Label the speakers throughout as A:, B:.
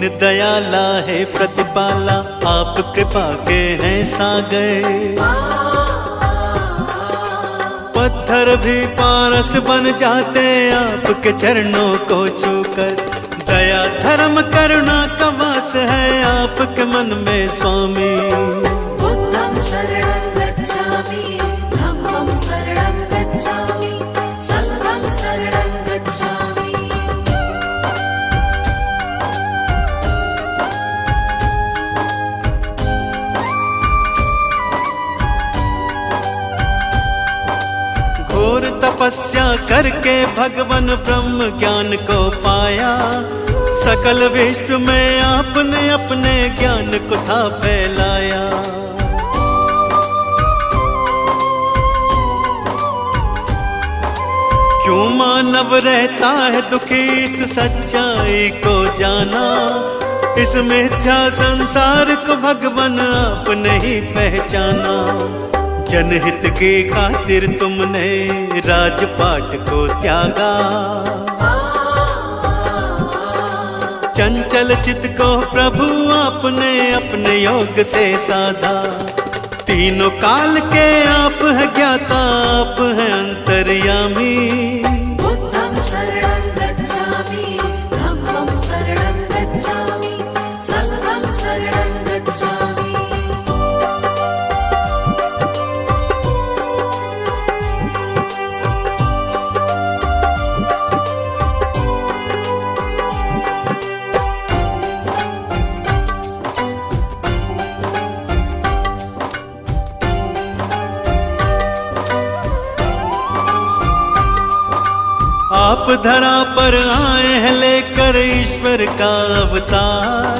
A: दीन दयाला है प्रतिपाला, आप कृपा के हैं सागर। पत्थर भी पारस बन जाते आपके चरणों को छूकर। दया धर्म करुणा का वास है आपके मन में स्वामी।
B: बुद्धं शरणं गच्छामि, धम्मं शरणं गच्छामि, संघं शरणं गच्छामि।
A: घोर तपस्या करके भगवान ब्रह्म ज्ञान को पाया। सकल विश्व में आपने अपने ज्ञान को था फैलाया। क्यों मानव रहता है दुखी इस सच्चाई को जाना। इस मिथ्या संसार को भगवान आपने ही पहचाना। जनहित की खातिर तुमने राजपाट को त्यागा। चंचल चित्त को प्रभु आपने अपने योग से साधा। तीनों काल के आप है ज्ञाता, आप है अंतर्यामी।
B: बुद्धं शरणं गच्छामि, धम्मं शरणं गच्छामि, संघं शरणं गच्छामि।
A: आप धरा पर आए हैं लेकर ईश्वर का अवतार।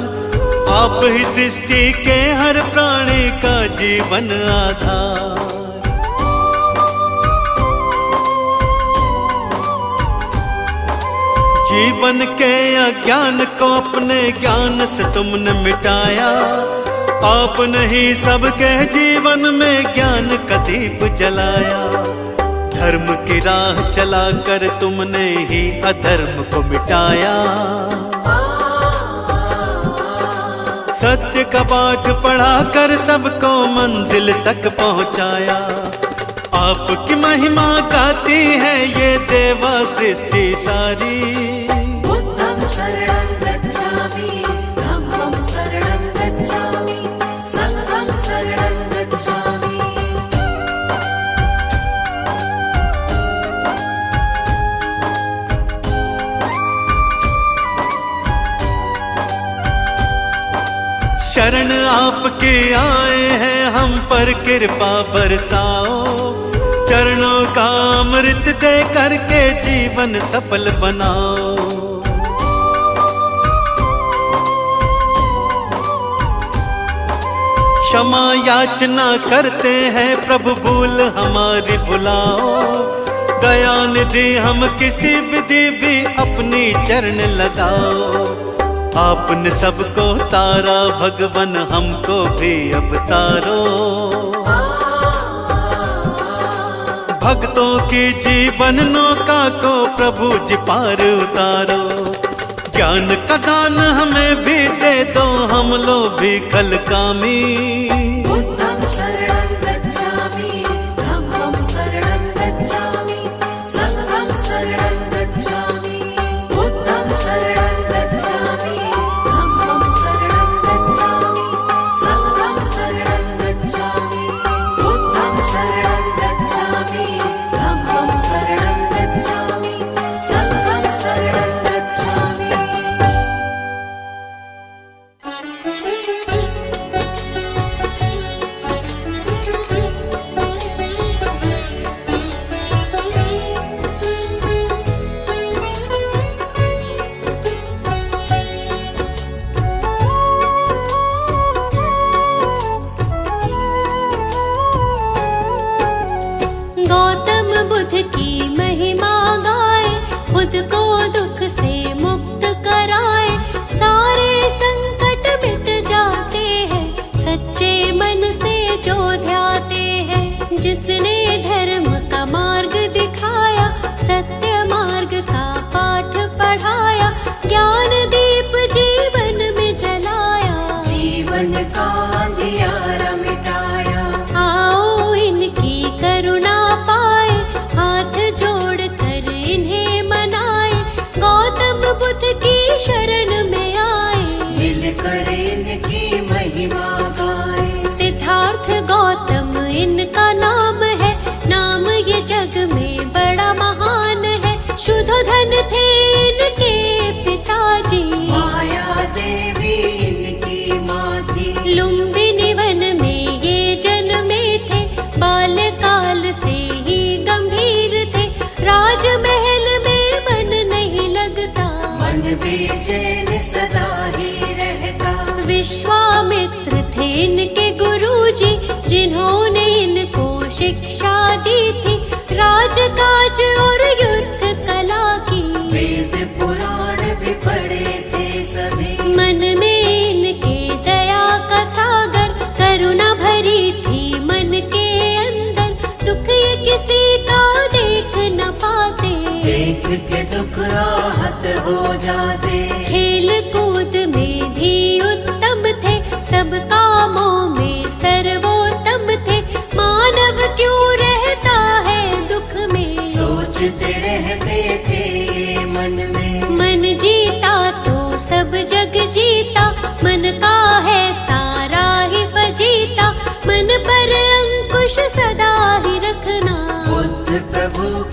A: आप ही सृष्टि के हर प्राणी का जीवन आधार। जीवन के अज्ञान को अपने ज्ञान से तुमने मिटाया। आपने ही सबके जीवन में ज्ञान का दीप जलाया। धर्म की राह चलाकर तुमने ही अधर्म को मिटाया। सत्य का पाठ पढ़ाकर सबको मंजिल तक पहुंचाया। आपकी महिमा गाती है ये देवा सृष्टि सारी।
B: बुद्धं शरणं गच्छामि, धम्मं शरणं गच्छामि, संघं शरणं गच्छामि।
A: शरण आपके आए हैं हम पर कृपा बरसाओ। चरणों का अमृत दे करके जीवन सफल बनाओ। क्षमा याचना करते हैं प्रभु भूल हमारी भुलाओ। दया निधि हम किसी विधि भी अपनी चरण लगाओ। आपने सबको तारा भगवान हमको भी अब तारो। भक्तों की जीवन नौका को प्रभु जी पार उतारो। ज्ञान का दान हमें भी दे दो, हम लोग भी कल कामी।
B: बुद्धं शरणं गच्छामि, धम्मं शरणं गच्छामि, संघं शरणं गच्छामि। बुद्धं शरणं गच्छामि, धम्मं शरणं गच्छामि, संघं शरणं गच्छामि। बुद्धं शरणं गच्छामि, धम्मं शरणं गच्छामि, संघं शरणं गच्छामि।
C: गौतम बुद्ध की महिमा गाए, खुद को दुख से मुक्त कराए। सारे संकट मिट जाते हैं सच्चे मन से जो ध्याते हैं। जिसने धर्म का मार्ग दिखाया, सत्य मार्ग का पाठ पढ़ाया। ज्ञान दीप जीवन में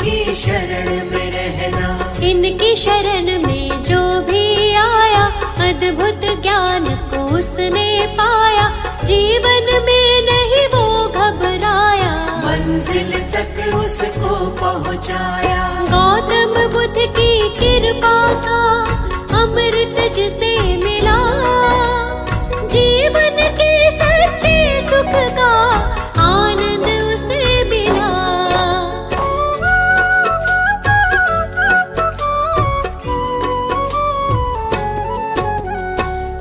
B: इनकी शरण में रहना।
C: इनकी शरण में जो भी आया, अद्भुत ज्ञान को उसने पाया। जीवन में नहीं वो घबराया,
B: मंजिल तक उसको पहुँचाया।
C: गौतम बुद्ध की कृपा का अमृत जिसे मिला, जीवन के सच्चे सुख का आनंद उसे मिला।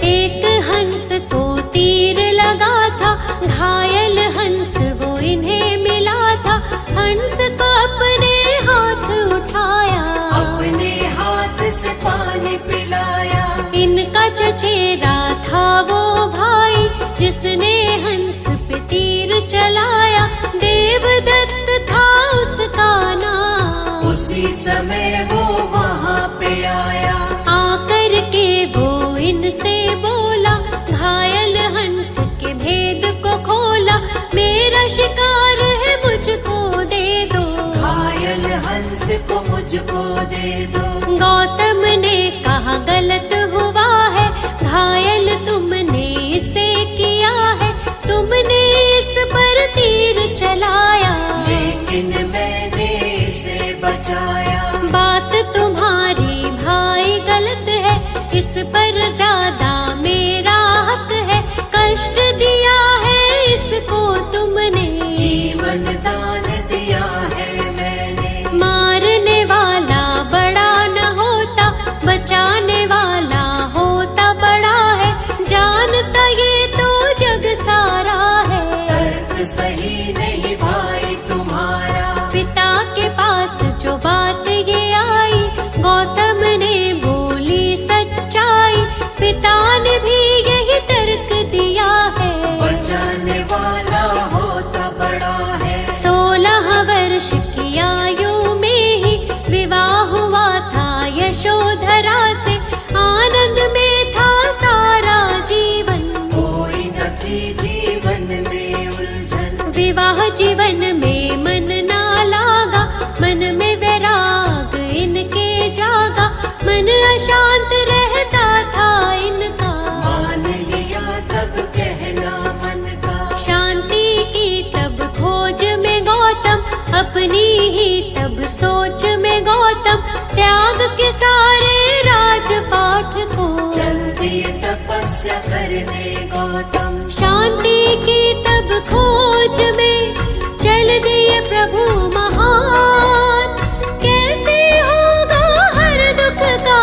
C: एक हंस को तीर लगा था, घायल हंस वो इन्हें मिला था। हंस को अपने हाथ उठाया,
B: अपने हाथ से पानी पिलाया।
C: इनका चचेरा था वो भाई, जिसने हंस पे तीर चलाया। देवदत्त था उसका नाम,
B: उसी समय वो वहाँ पे आया।
C: आकर के वो इनसे बोला, घायल हंस के भेद को खोला। मेरा शिकार है मुझको दे दो,
B: घायल हंस को मुझको दे दो।
C: गौतम ने कहा गलत हुआ है, घायल तुमने इसे किया है। तुमने इस पर तीर चलाया,
B: लेकिन मैंने इसे बचाया।
C: बात तुम्हारी भाई गलत है, इस पर ज्यादा मेरा हक है। कष्ट दिया है इसको तुमने,
B: जीवन दान दिया है मैंने।
C: मारने वाला बड़ा न होता, बचाने वाला होता बड़ा है। जानता ये तो जग सारा है,
B: तर्क सही नहीं भाई तुम्हारा।
C: पिता के पास जो बात ये आई, गौतम ने बोली सच्चाई। पिता ने भी यही तर्क दिया है,
B: बचाने वाला होता बड़ा है।
C: 16 वर्ष की आयु में ही विवाह हुआ था यशोधरा से। आनंद में था सारा जीवन,
B: कोई न थी जीवन में उलझन।
C: विवाह जीवन में मन ना लागा, मन में वैराग इनके जागा। मन अशांत रहता था इनका,
B: मान लिया तब कहना मन का।
C: शांति की तब खोज में गौतम, अपनी ही तब सोच में गौतम। त्याग के सारे राजपाट को,
B: चल दिए तपस्या करने गौतम।
C: शांति की तब खोज में चल दिए प्रभु महान। कैसे होगा हर दुख का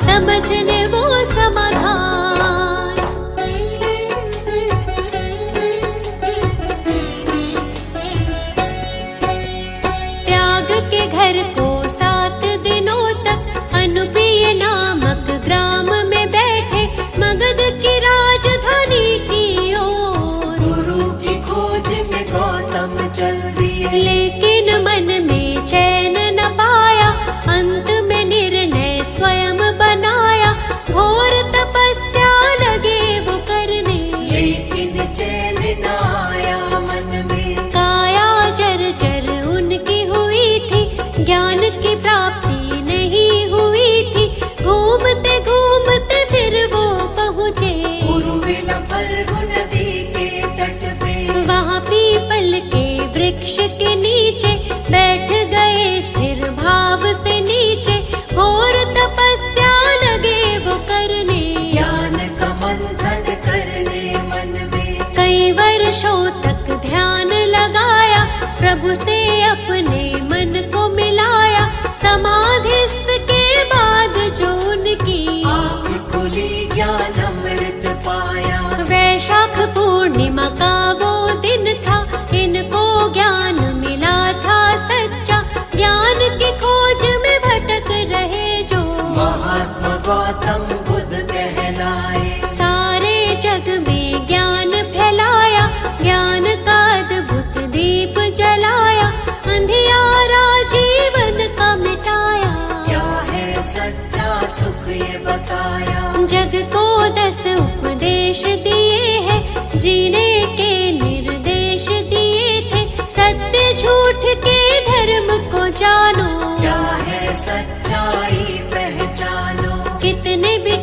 C: समझने वो समाधान। त्याग के घर को 7 दिनों तक अनुपीय नामक ग्राम में बैठे, मगध की राजधानी की ओर।
B: गुरु की खोज में गौतम चल दिए,
C: लेकिन मन में चैन न पाया। अंत में निर्णय स्वयं बनाया, घोर तपस्या लगे वो करने।
B: लेकिन चैन न आया मन में।
C: काया जर्जर उनकी हुई थी, ज्ञान की प्राप्ति नहीं हुई थी। घूमते घूमते फिर वो पहुँचे
B: उर्मिला फल्गु नदी के तट पे।
C: वहाँ पीपल के वृक्ष के नीचे बैठ गए स्थिर भाव से नीचे। घोर तपस्या लगे वो करने,
B: ज्ञान का मंथन करने मन में।
C: कई वर्षों तक ध्यान लगाया, प्रभु से अपने मन को मिलाया। समाधिस्थ के बाद जो उनकी
B: आँख खुली ज्ञान अमृत पाया।
C: वैशाख पूर्णिमा का वो दिन था, इनको ज्ञान मिला था सच्चा। ज्ञान की खोज में भटक रहे जो,
B: महात्मा गौतम बुद्ध कहलाए।
C: सारे जग में ज्ञान फैलाया। ज्ञान का अद्भुत दीप जलाया, अंधियारा जीवन का मिटाया।
B: क्या है सच्चा सुख ये बताया।
C: जग को 10 उपदेश दिए हैं, जीने के निर्देश दिए थे। सत्य झूठ के धर्म को जानो,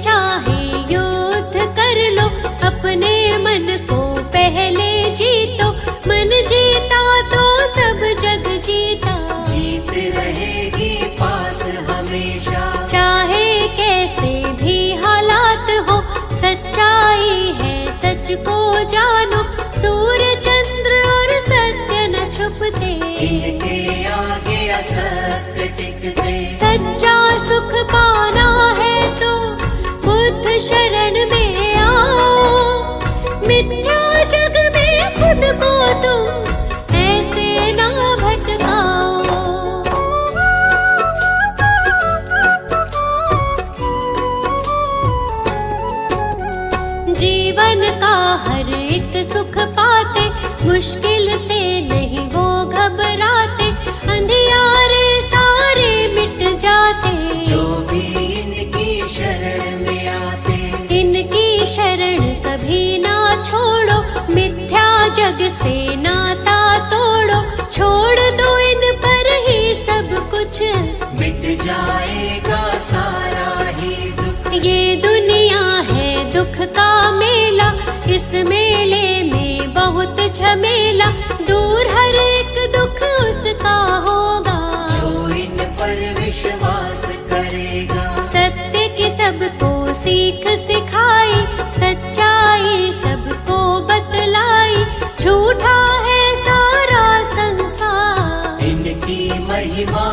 C: चाहे युद्ध कर लो, अपने मन को पहले जीतो। मन जीता तो सब जग जीता,
B: जीत रहेगी पास हमेशा।
C: चाहे कैसे भी हालात हो, सच्चाई है सच को जानो। सूर्य चंद्र और सत्य न छुपते,
B: इनके आगे असत्य टिकते।
C: सच्चा सुख पाना है तो बुद्ध शरण में आओ। मिथ्या जग में खुद को तुम ऐसे ना भटकाओ। जीवन का हर एक सुख पाते, मुश्किल से नहीं वो घबराते। अंधियारे सारे मिट जाते,
B: जो भी इनकी शरण में आते।
C: इनकी शरण कभी ना छोड़ो, मिथ्या जग से नाता तोड़ो। छोड़ दो इन पर ही सब कुछ,
B: मिट जाएगा सारा ही दुख।
C: ये दुनिया है दुख का मेला, इस मेले में बहुत झमेला। दूर हर एक दुख उसका होगा,
B: जो इन पर विश्वास करेगा।
C: सत्य की सबको सीख सिखाई, सच्चाई सबको बतलाई। झूठा है सारा संसार,
B: इनकी महिमा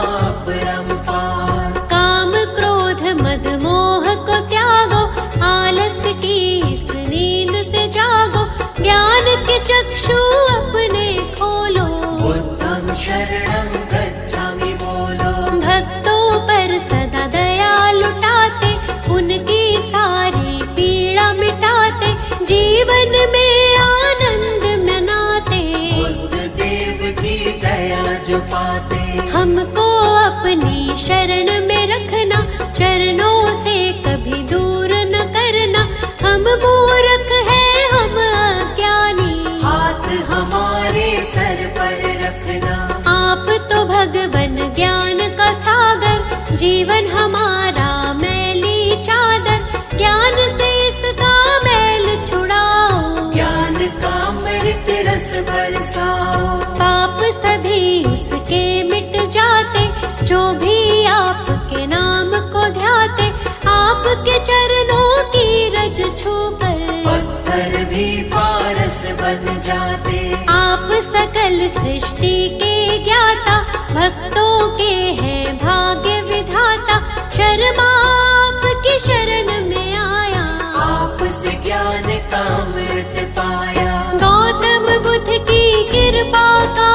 B: परंपार।
C: काम क्रोध मद मोह को त्यागो, आलस की इस नींद से जागो। ज्ञान के चक्षु अपने खोलो,
B: बुद्धं शरणं गच्छामि बोलो।
C: भक्तों पर सदा दया लुटाते, उनकी सारी पीड़ा मिटाते। जीवन में आनंद मनाते,
B: बुद्ध देव की दया जो पाते।
C: हमको अपनी शरण में रखना, चरणों से कभी दूर न करना। हम मूर्ख हैं हम अज्ञानी,
B: हाथ हमारे सर पर रखना।
C: आप तो भगवन ज्ञान का सागर। जीवन हमारा मैली चादर, ज्ञान से इसका मैल छुड़ाओ।
B: ज्ञान का अमृत रस बरसाओ।
C: पाप सभी उसके मिट जाते, जो भी आपके नाम को ध्याते। आपके चरणों की रज छूकर
B: पत्थर भी पारस बन जाते।
C: आप सकल सृष्टि के ज्ञाता, भक्तों के हैं भाग्य विधाता। शर्मा आपकी शरण में आया,
B: आपसे ज्ञान का अमृत पाया।
C: गौतम बुद्ध की कृपा का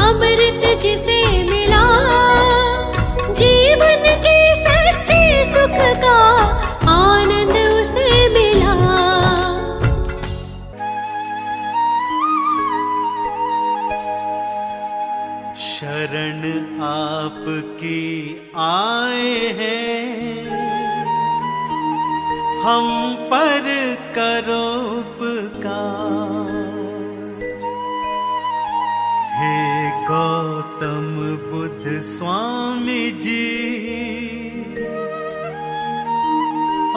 C: अमृत जिसे मिला, जीवन के सच्चे सुख का आनंद उसे मिला।
A: शरण आपकी आए हैं, हम पर करो उपकार। हे गौतम बुद्ध स्वामी जी,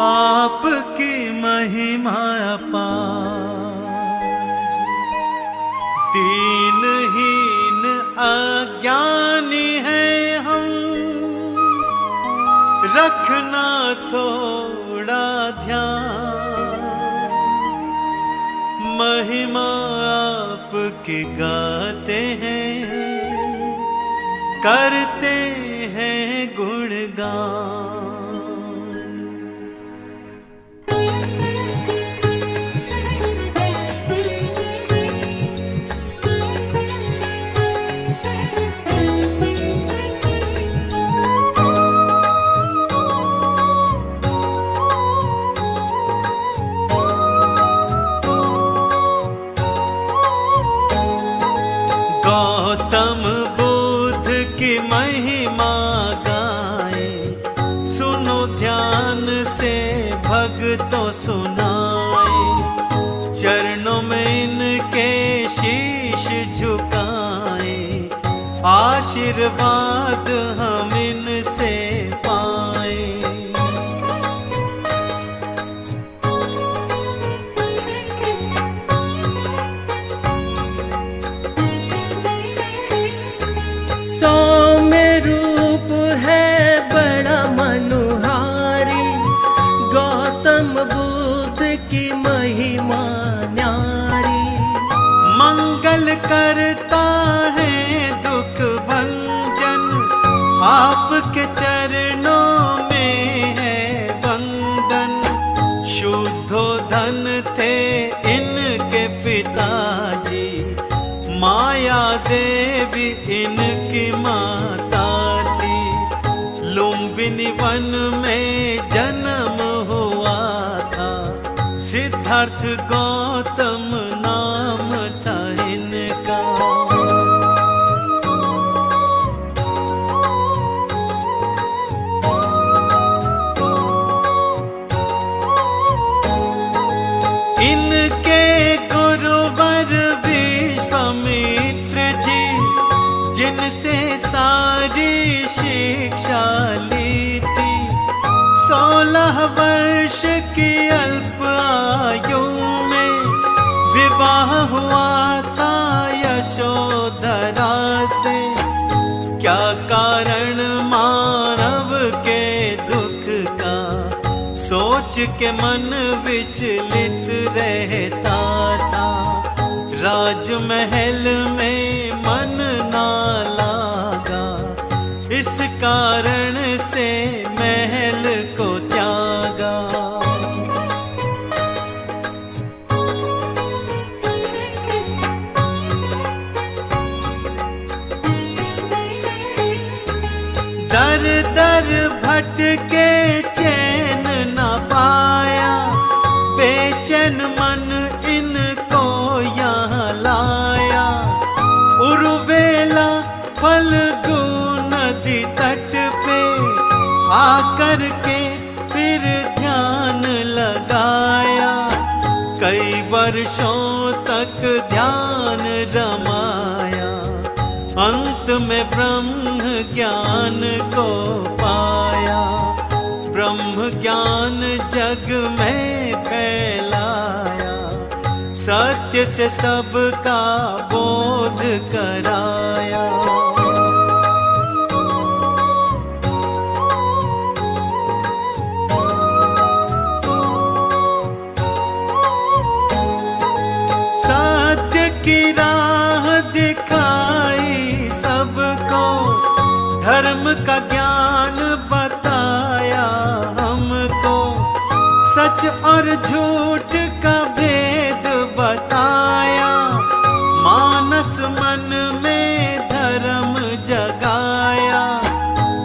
A: आपकी महिमा अपार। दीनहीन अज्ञानी हैं हम, रखना थोड़ा ध्यान। महिमा आपकी गाते हैं, करते हैं गुणगान। गौतम बुद्ध की महिमा गाए, सुनो ध्यान से भक्तों सुनाए। चरणों में इनके शीश झुकाए, आशीर्वाद हम इनसे पाए। करता है दुख भंजन, आपके चरणों में है वंदन। शुद्धो धन थे इनके पिताजी, माया देवी इनकी माता थी। लुम्बिनी वन में जन्म हुआ था, सिद्धार्थ गौतम नाम था इनका। इनके गुरुवर विश्वामित्र जी, जिनसे सारी शिक्षा ली थी। 16 वर्ष की अल्प आयु में विवाह हुआ था यशोधरा से। क्या कारण मानव के दुख का, सोच के मन विचलित रहता था। राजमहल में मन ना लागा, इस कारण से महल को त्यागा। दर दर भटके चैन न पाया, बेचैन मन इनको यहाँ लाया। उर्वेला फल्गु नदी तट पे आकर के फिर ध्यान लगाया। कई वर्षों तक ध्यान रमाया, अंत में ब्रह्म ज्ञान को पाया। ब्रह्म ज्ञान जग में फैलाया, सत्य से सबका बोध कराया। सत्य की राह दिखाई सबको, धर्म का ज्ञान बताया हमको। सच और झूठ का भेद बताया, मानस मन में धर्म जगाया।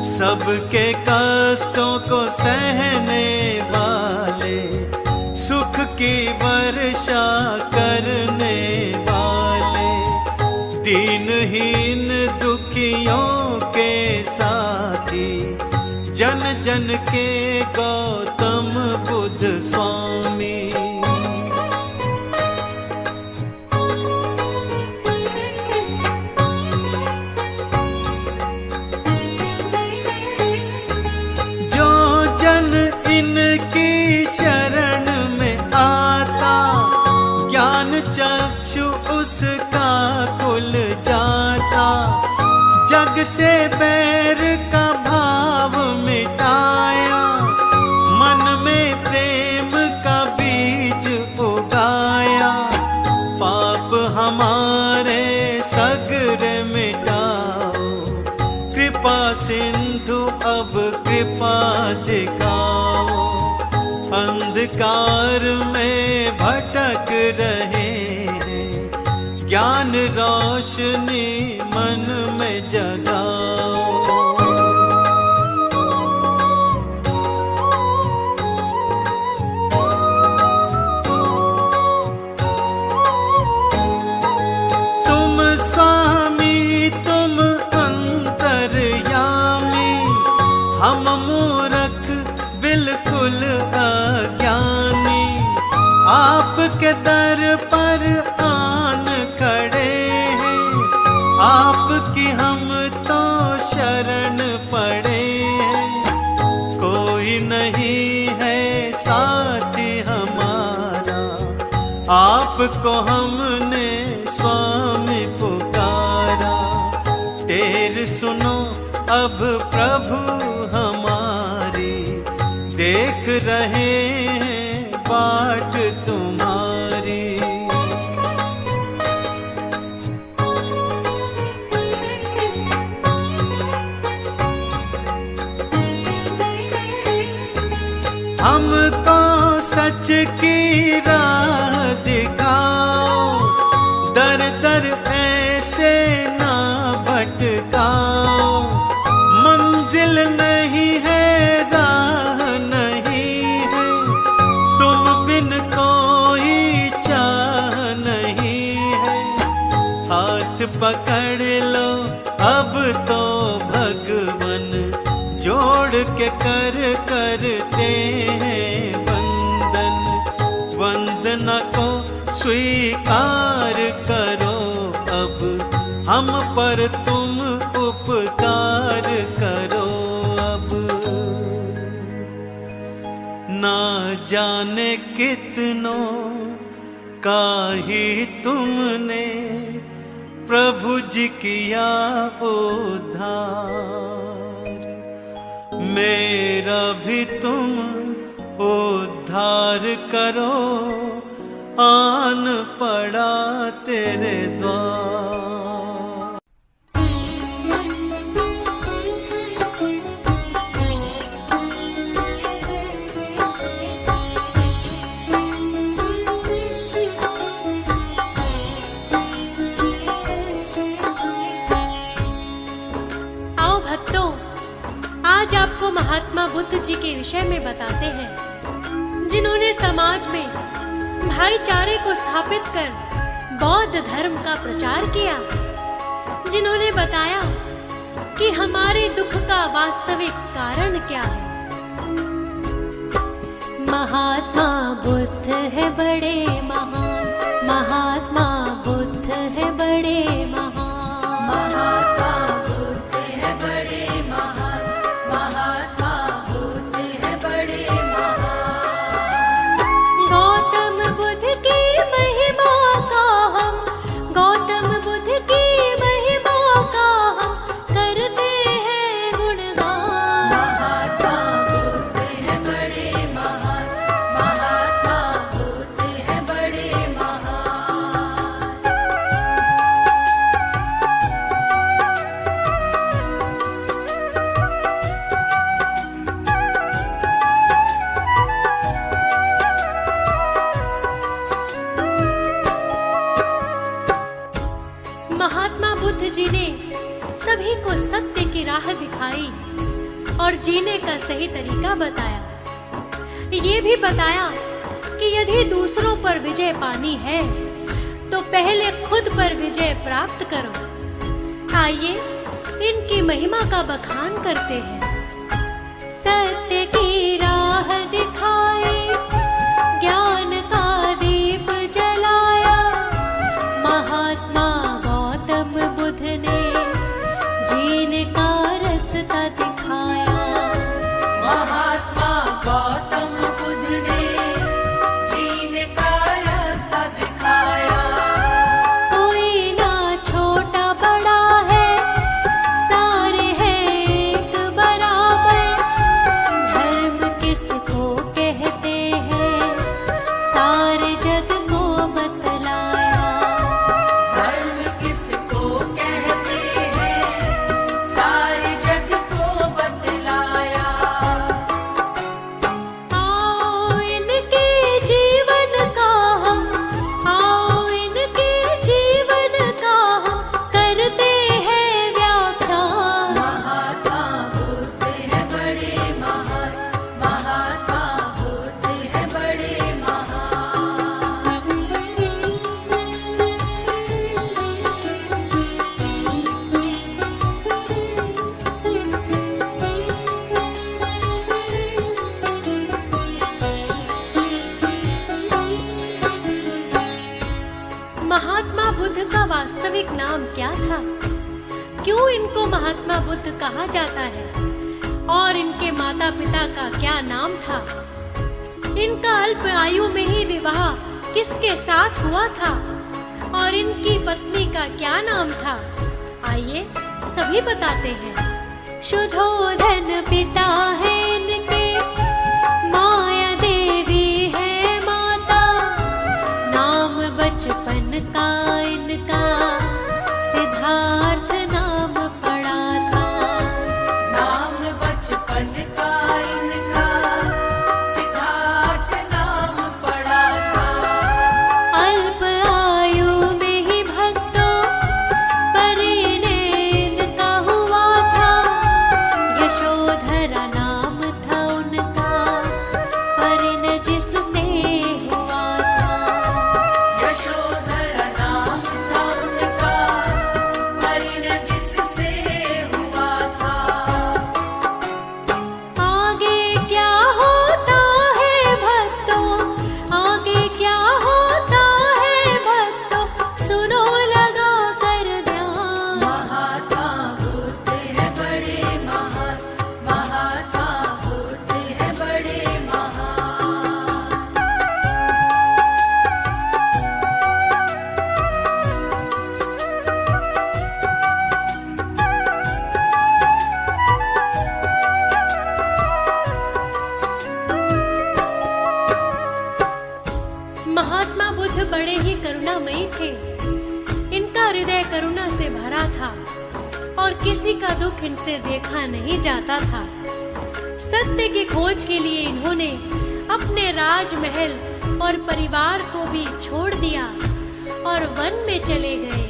A: सबके कष्टों को सहने वाले, सुख की वर्षा करने वाले। दीनहीन दुखियों के साथी, जन जन के गौतम बुद्ध स्वामी। जो जन इनकी शरण में आता, ज्ञान चक्षु उसका खुल जाता। जग से बैर का भाव मिटाया, मन में प्रेम का बीज उगाया। पाप हमारे सगरे मिटाओ, कृपा सिंधु अब कृपा दिखाओ। अंधकार में भटक रहे हैं, ज्ञान रोशनी मन में जगाओ। तुम स्वामी तुम अंतर्यामी, हम मूर्ख बिल्कुल अज्ञानी। आपके दर पर आन खड़े हैं, आपकी हम तो शरण पड़े हैं। कोई नहीं है साथी हमारा, आपको हमने स्वामी पुकारा। टेर सुनो अब प्रभु हमारी, देख रहे हैं बाट तुम्हारी। सच की राह दिखाओ, दर दर ऐसे ना भटकाओ। मंजिल नहीं है, राह नहीं है, तुम बिन कोई चाह नहीं है। हाथ पकड़ लो अब तो भगवन, जोड़ के करते हैं वंदन। वंदना को स्वीकार करो अब, हम पर तुम उपकार करो अब। ना जाने कितनों का ही तुमने प्रभु जी किया उद्धार, मेरा भी तुम उद्धार करो, आन पड़ा तेरे द्वार।
C: आज आपको महात्मा बुद्ध जी के विषय में बताते हैं, जिन्होंने समाज में भाईचारे को स्थापित कर बौद्ध धर्म का प्रचार किया, जिन्होंने बताया कि हमारे दुख का वास्तविक कारण क्या है। महात्मा बुद्ध है बड़े महान, महात्मा बुद्ध है बड़े महान,
B: महात्मा बुद्ध है बड़े महान, महात्मा बुद्ध है बड़े महान।
C: गौतम बुद्ध की महिमा का हम, गौतम बुद्ध की महिमा का हम करते हैं गुणगान।
B: महात्मा बुद्ध है बड़े महान, महात्मा बुद्ध है बड़े महान।
C: महात्मा बुद्ध जी ने सभी को सत्य की राह दिखाई और जीने का सही तरीका बताया। ये भी बताया कि यदि दूसरों पर विजय पानी है तो पहले खुद पर विजय प्राप्त करो। आइए इनकी महिमा का बखान करते हैं। सत्य की राह दिखाई, ज्ञान का दीप जलाया, महात्मा गौतम बुद्ध ने जीने का रास्ता दिखाया।
B: महात्मा गौतम बुद्ध ने जीने का रास्ता दिखाया।
C: कोई ना छोटा बड़ा है, सारे हैं एक बराबर। धर्म किसको कहते हैं, सारे जग को बतलाया।
B: धर्म किसको कहते हैं, सारे जग को बतलाया।
C: आओ इनके जीवन का हम, आओ इनके जीवन का हम करते हैं व्याख्यान।
B: महात्मा बुद्ध है बड़े महान, महात्मा बुद्ध है बड़े महान।
C: महात्मा बुद्ध का वास्तविक नाम क्या था? क्यों इनको महात्मा बुद्ध कहा जाता है? और इनके माता पिता का क्या नाम था? इनका अल्प आयु में ही विवाह किसके साथ हुआ था? और इनकी पत्नी का क्या नाम था? आइए सभी बताते हैं। शुद्धोधन पिता है इनके, माया देवी है माता। नाम बचपन का इनका सिद्धार्थ नाम पड़ा था।
B: नाम बचपन का इनका सिद्धार्थ नाम
C: करुणा से भरा था और किसी का दुख इनसे देखा नहीं जाता था। सत्य की खोज के लिए इन्होंने अपने राजमहल और परिवार को भी छोड़ दिया और वन में चले गए।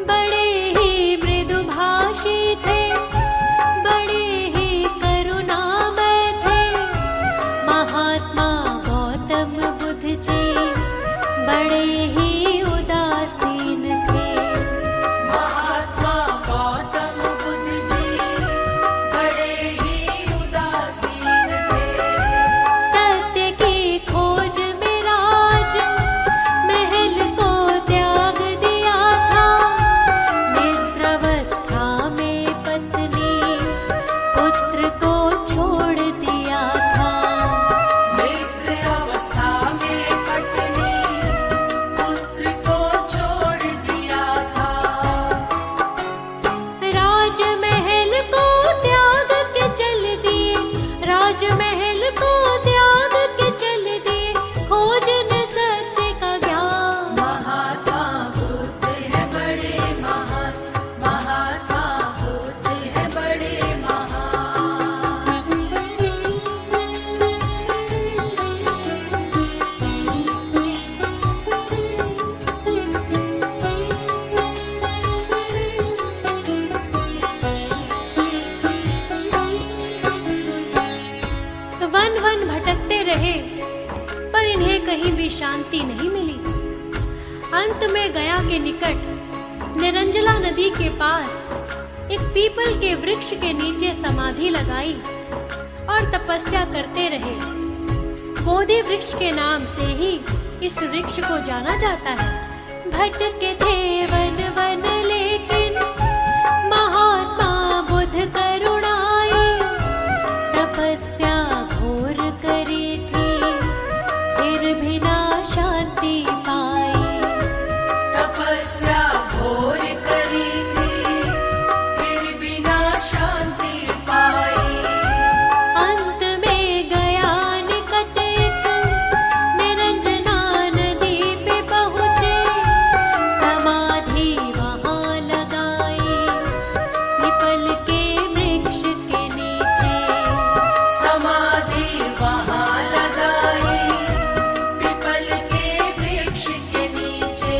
C: बड़े ही मृदुभाषी थे, बड़े ही करुणामय थे महात्मा गौतम बुद्ध जी, बड़े ही उदासीन थे।
B: महात्मा गौतम बुद्ध जी बड़े ही उदासीन थे।
C: सत्य की खोज में राज महल को त्याग दिया था, निद्रावस्था में पत्नी पुत्र को छोड़ दिया था।
B: मित्र अवस्था में पत्नी पुत्र को छोड़ दिया था।
C: राजमहल को त्याग के चल दिए, राजमहल को त्याग के चल दिए, खोजने सत्य का ज्ञान।
B: महात्मा बुद्ध है बड़े महान, महात्मा बुद्ध है बड़े
C: वन वन भटकते रहे पर इन्हें कहीं भी शांति नहीं मिली। अंत में गया के निकट निरंजला नदी के पास एक पीपल के वृक्ष के नीचे समाधि लगाई और तपस्या करते रहे। बोधि वृक्ष के नाम से ही इस वृक्ष को जाना जाता है। भटके थे वन वन लेकिन महात्मा बुद्ध करुणाई, तपस्या घोर करी थी फिर भी ना शांति पाई।
B: तपस्या घोर करी थी फिर बिना शांति पाई।
C: अंत में गया निकट एक निरंजना नदी पे पहुँचे, समाधि वहाँ लगाई पीपल के वृक्ष के नीचे।
B: समाधि वहाँ लगाई पीपल के वृक्ष के नीचे।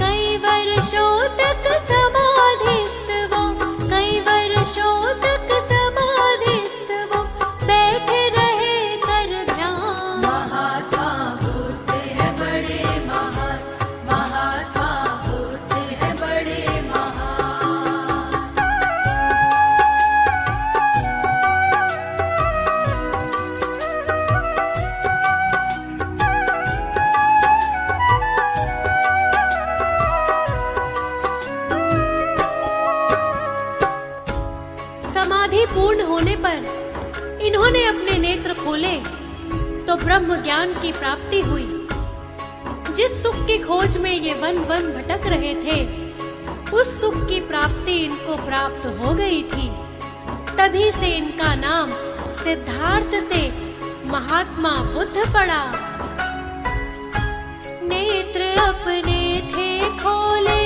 C: कई वर्षों तक समाधिस्थ वो, कई वर्षों तक समाधिस्थ वो बैठे रहे कर ध्यान।
B: महात्मा बुद्ध है बड़े महान, महात्मा बुद्ध है बड़े महान।
C: समाधि पूर्ण होने पर इन्होंने अपने नेत्र खोले तो ब्रह्म ज्ञान की प्राप्ति हुई। जिस सुख की खोज में ये वन वन भटक रहे थे, उस सुख की प्राप्ति इनको प्राप्त हो गई थी। तभी से इनका नाम सिद्धार्थ से महात्मा बुद्ध पड़ा। नेत्र अपने थे खोले,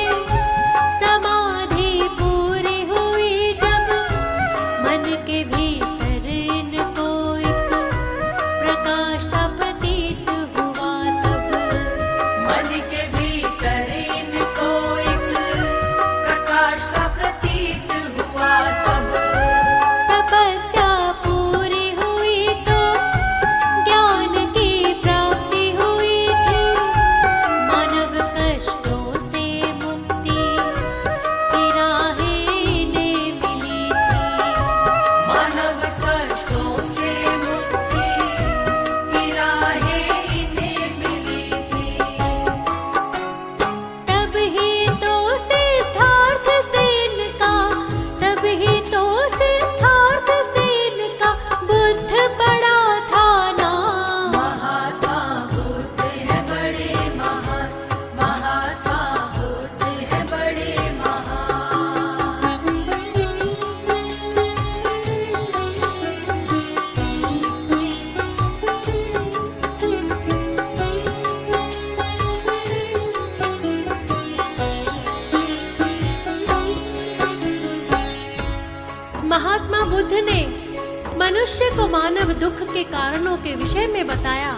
C: समाधि पूरी हुई जब, मन के भीतर इनको एक प्रकाश सा प्रतीत हुआ तब।
B: मन के भीतर इनको एक प्रकाश सा प्रतीत हुआ तब।
C: तपस्या पूरी हुई तो ज्ञान की प्राप्ति मनुष्य को मानव दुख के कारणों के विषय में बताया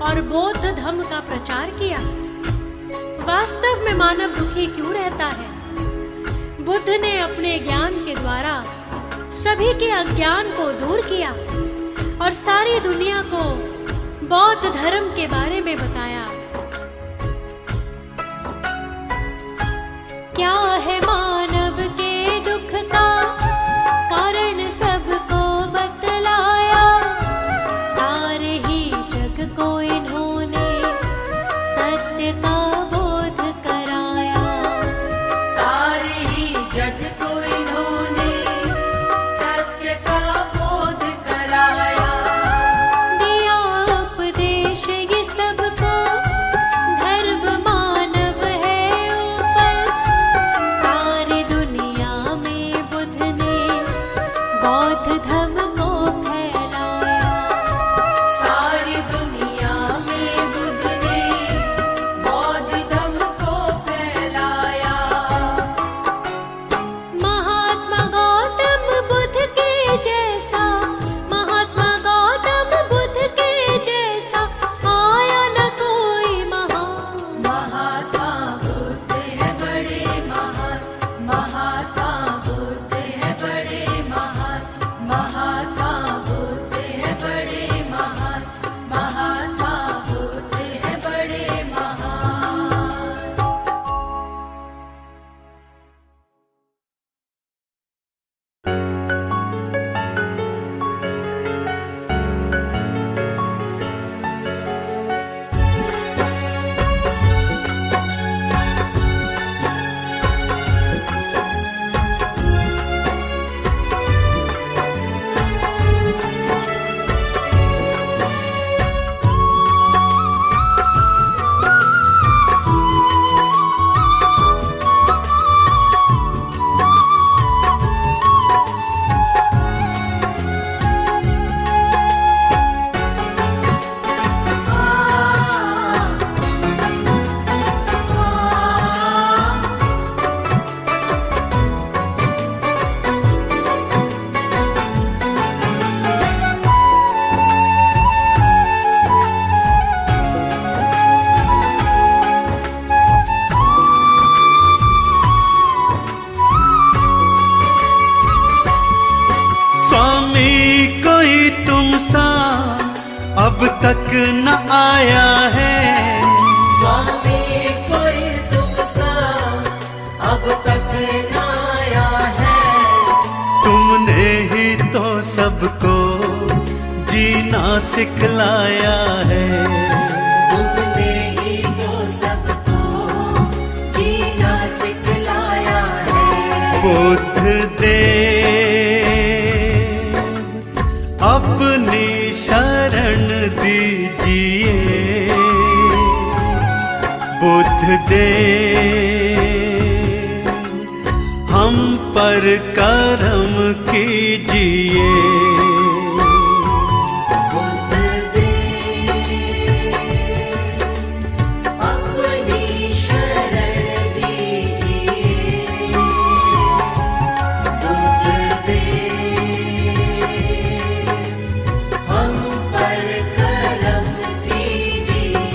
C: और बौद्ध धर्म का प्रचार किया। वास्तव में मानव दुखी क्यों रहता है? बुद्ध ने अपने ज्ञान के द्वारा सभी के अज्ञान को दूर किया और सारी दुनिया को बौद्ध धर्म के बारे में बताया। क्या है मानव के दुख का कारण सबको बतलाया, सारे ही जग को इन्होंने सत्य का बोध कराया।
B: सारे ही जग को इन्होंने सत्य का बोध कराया।
C: दिया उपदेश ये सबको, धर्म मानव है ऊपर, सारी दुनिया में बुद्ध ने बौद्ध धर्म को फैलाया।
B: सारी दुनिया में बुद्ध ने बौद्ध धर्म को फैलाया।
C: महात्मा गौतम बुद्ध के जैसा, महात्मा गौतम बुद्ध के जैसा आया न कोई महान।
B: महात्मा बुद्ध है बड़े महान, महात्मा बुद्ध है बड़े महान, महात्मा बुद्ध है बड़े महान, महात्मा बुद्ध है बड़े महान।
A: स्वामी कोई तुमसा अब तक न आया है,
B: स्वामी कोई तुमसा अब तक न आया है।
A: तुमने ही तो सबको जीना सिखलाया है।
B: तुमने ही तो सबको जीना सिखलाया है।
A: बुद्ध देव अपनी शरण दीजिए, बुद्ध देव हम पर करम कीजिए।
B: बुद्ध देव अपनी शरण दीजिए। बुद्ध देव हम पर करम कीजिए।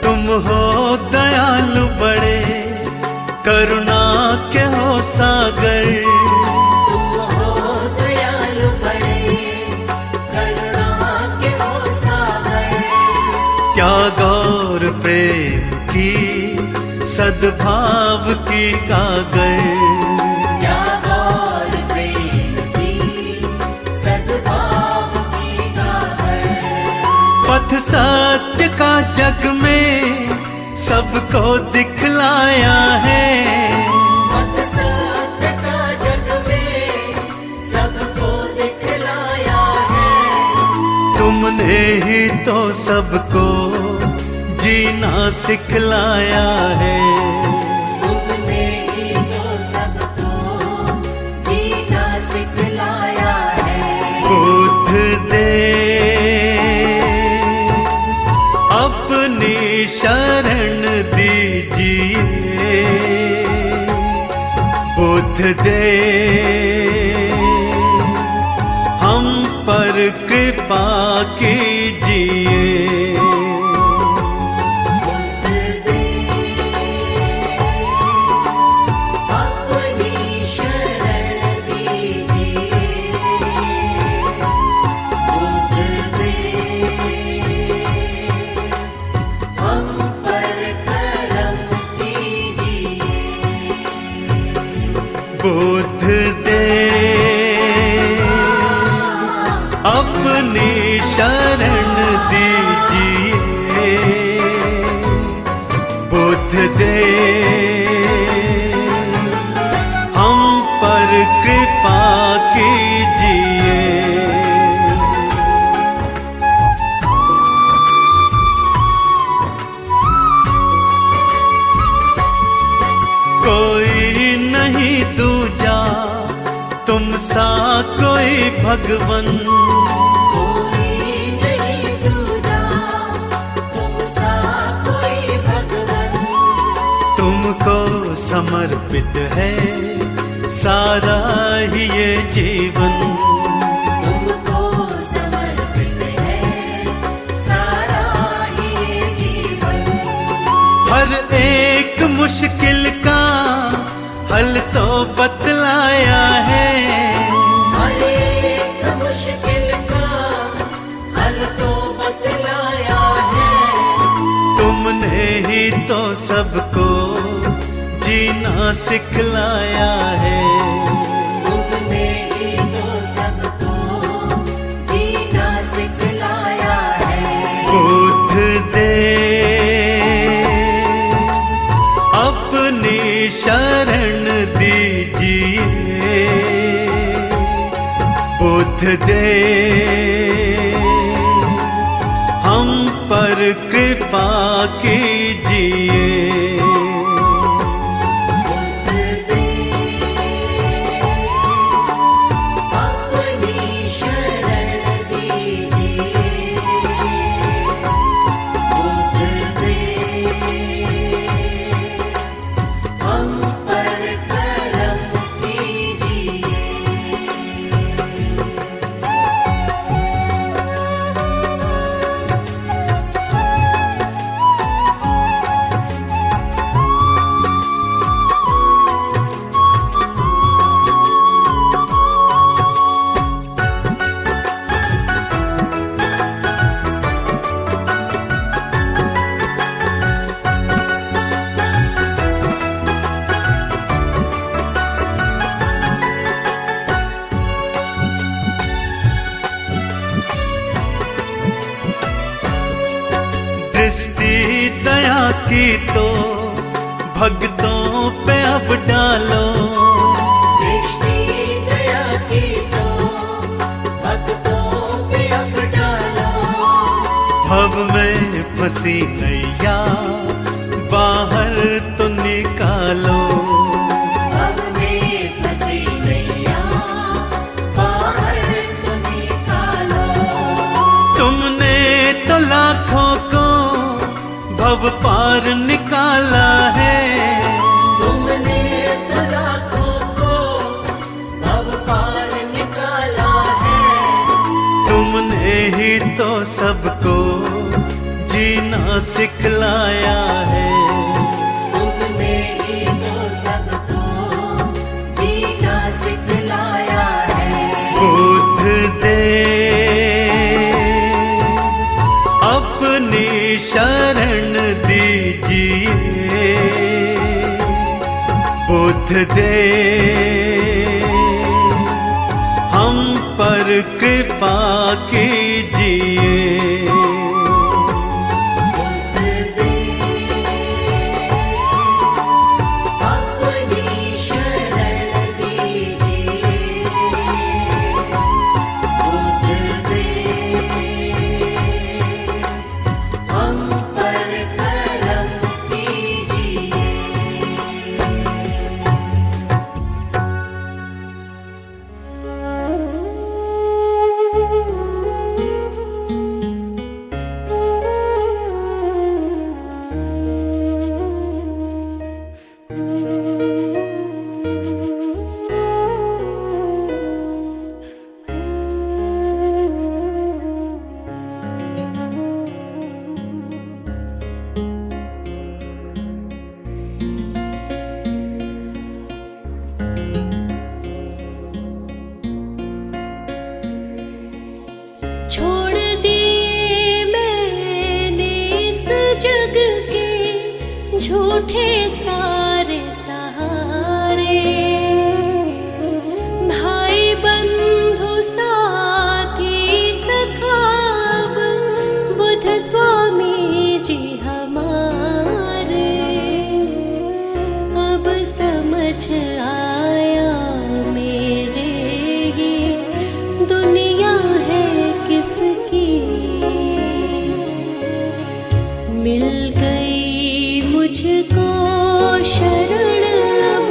A: तुम हो दयालु बड़े, करुणा के हो सागर।
B: तुम हो दयालु बड़े, करुणा के हो सागर।
A: त्याग और प्रेम की, सद्भाव की गागर।
B: त्याग और प्रेम की, सद्भाव की गागर।
A: पथ सत्य का जग में सबको दिखला सिखलाया है।
B: सत्य का जग में सबको दिखलाया है।
A: तुमने ही तो सबको जीना सिखलाया है।
B: तुमने ही तो सबको जीना सिखलाया है।
A: बुद्ध देव अपनी शरण दीजिए। बुद्ध देव हम पर कृपा कीजिए। बुद्ध देव अपनी शरण दीजिए। बुद्ध देव हम पर कृपा कीजिए। कोई नहीं दूजा तुम सा कोई भगवन।
B: कोई नहीं दूजा तुम सा कोई भगवन।
A: तुमको समर्पित है सारा ही ये जीवन।
B: तुमको समर्पित है सारा ये जीवन।
A: हर एक मुश्किल का हल तो बतलाया है।
B: हर एक मुश्किल का हल तो बतलाया है।
A: तुमने ही तो सबको जीना सिखलाया है।
B: तुमने ही तो सबको जीना सिखलाया है।
A: बुद्ध देव अपनी शरण दीजिए। बुद्ध देव हम पर कृपा कीजिए।
B: अपनी शरण दीजिए। बुद्ध देव हम पर करम कीजिए।
A: दृष्टि दया की तो भक्तों पे अब डालो।
B: दृष्टि दया की तो भक्तों पे अब डालो।
A: भव में फंसी नैया बाहर तो निकालो।
B: भव में फंसी नैया बाहर तो निकालो।
A: तुमने तो लाखों को भव पार निकाला है।
B: तुमने तो लाखों को भव पार निकाला है।
A: तुमने ही तो सबको जीना सिखलाया है।
B: तुमने ही तो सबको जीना सिखलाया है।
A: बुद्ध देव अपनी शरण दीजिए। बुद्ध देव हम पर कृपा कीजिए।
B: बुद्ध देव
C: झूठे सारे सहारे, भाई बंधु साथी सखाब, बुद्ध स्वामी जी हमारे। अब समझ आया मेरे ये दुनिया है किसकी। मिल गई मुझको शरण अब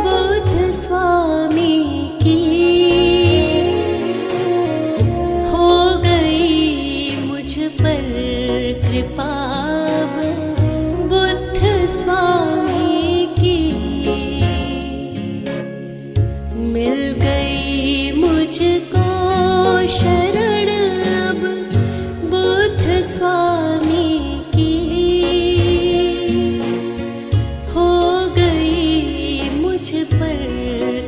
C: बुद्ध स्वामी की। हो गई मुझ पर कृपा अब बुद्ध स्वामी की। मिल गई मुझको शरण अब बुद्ध स्वामी की। हो गई मुझ पर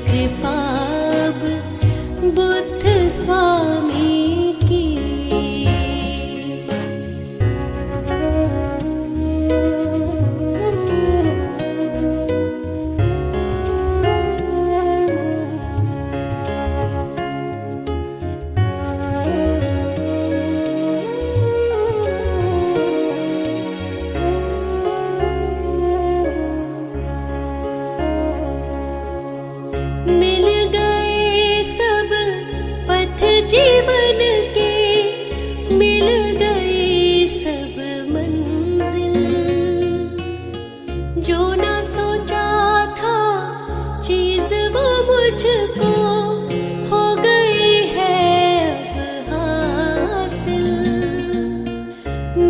C: कृपा अब बुद्ध स्वामी की। मिल गए सब पथ जीवन के, मिल गई सब मंजिल। जो ना सोचा था चीज वो मुझको हो गई है अब हासिल।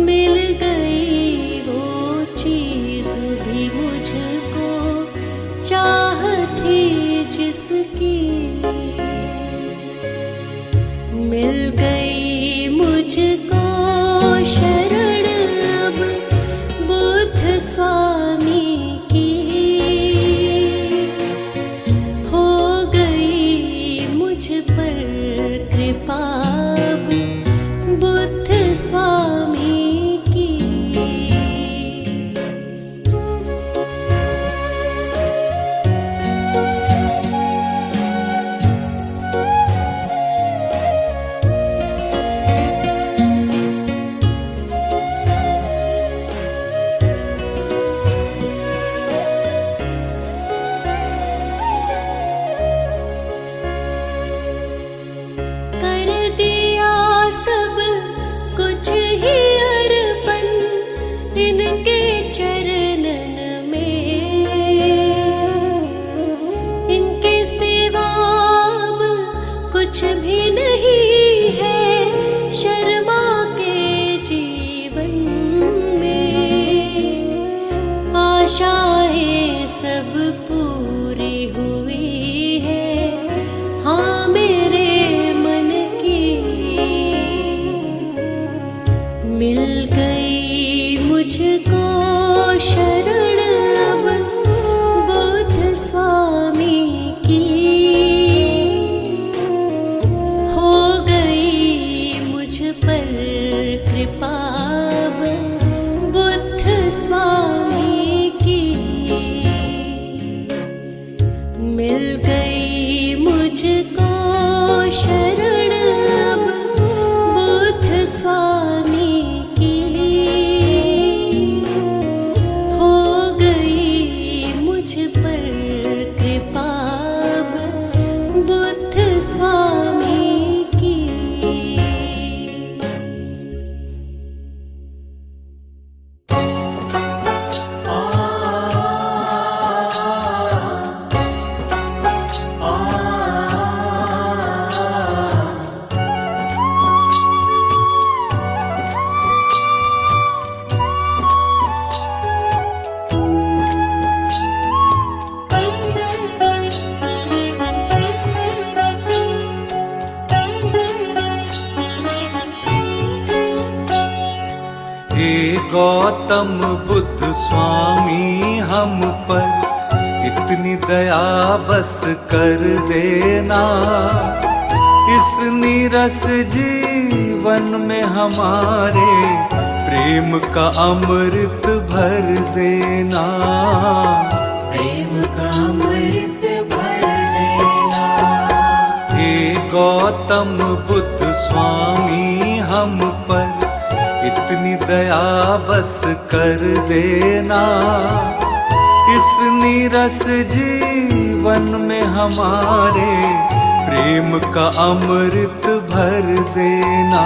C: मिल गई वो चीज भी मुझको चाह थी जिसकी। मिल गई मुझको शरण अब बुद्ध स्वामी की। हो गई मुझ पर कृपा अब बुद्ध स्वामी की। कर दिया सब कुछ ही अर्पण इनके चरणन में। इनके सिवा अब कुछ भी नहीं है शर्मा के जीवन में। आशाएं सब पूरी हुई है हाँ मेरे मन की। मिल गई मुझको शरण अब बुद्ध स्वामी की। हो गई मुझ पर कृपा अब बुद्ध स्वामी की। मिल गई मुझको शरण अब बुद्ध स्वामी की। हो गई मुझ पर कृपा अब बुद्ध स्वामी की।
A: हे गौतम बुद्ध स्वामी हम पर इतनी दया बस कर देना। इस नीरस जीवन में हमारे प्रेम का अमृत भर देना।
B: प्रेम का अमृत भर देना।
A: हे गौतम बुद्ध स्वामी हम पर इतनी दया बस कर देना। इस नीरस जीवन में हमारे प्रेम का अमृत भर देना।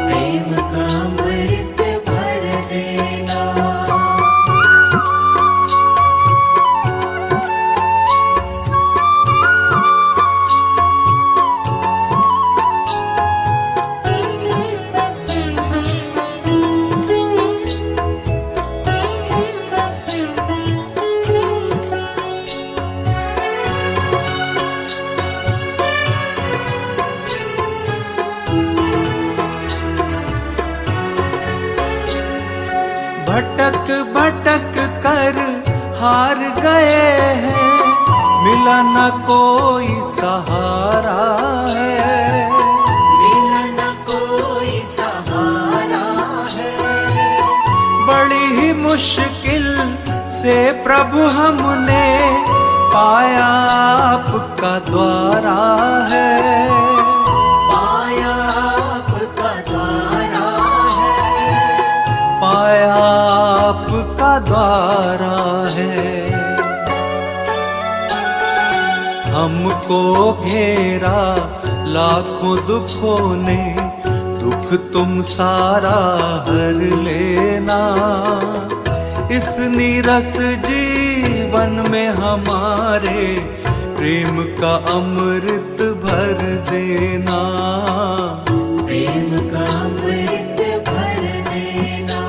B: प्रेम का अमृत भर देना।
A: भटक भटक कर हार गए हैं, मिला न कोई सहारा है।
B: मिला न कोई सहारा है।
A: बड़ी ही मुश्किल से प्रभु हमने पाया आपका द्वारा है।
B: पाया आपका द्वारा है।
A: पाया आपका द्वारा है। हमको घेरा लाखों दुखों ने, दुख तुम सारा हर लेना। इस नीरस जीवन में हमारे प्रेम का अमृत भर देना।
B: प्रेम का अमृत भर देना।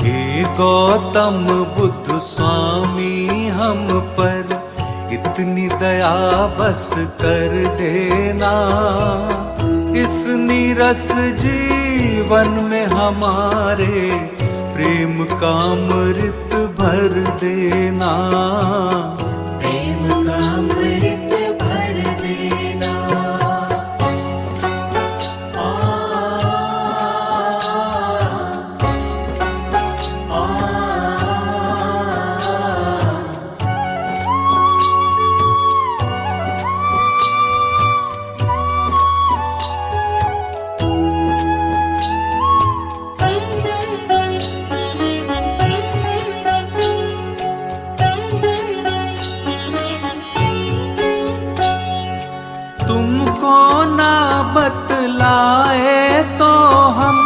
A: हे गौतम बुद्ध स्वामी हम पर इतनी दया बस कर देना। इस नीरस जीवन में हमारे प्रेम का अमृत भर देना।
B: प्रेम का अमृत भर देना।
A: तुमको ना बतलाए तो हम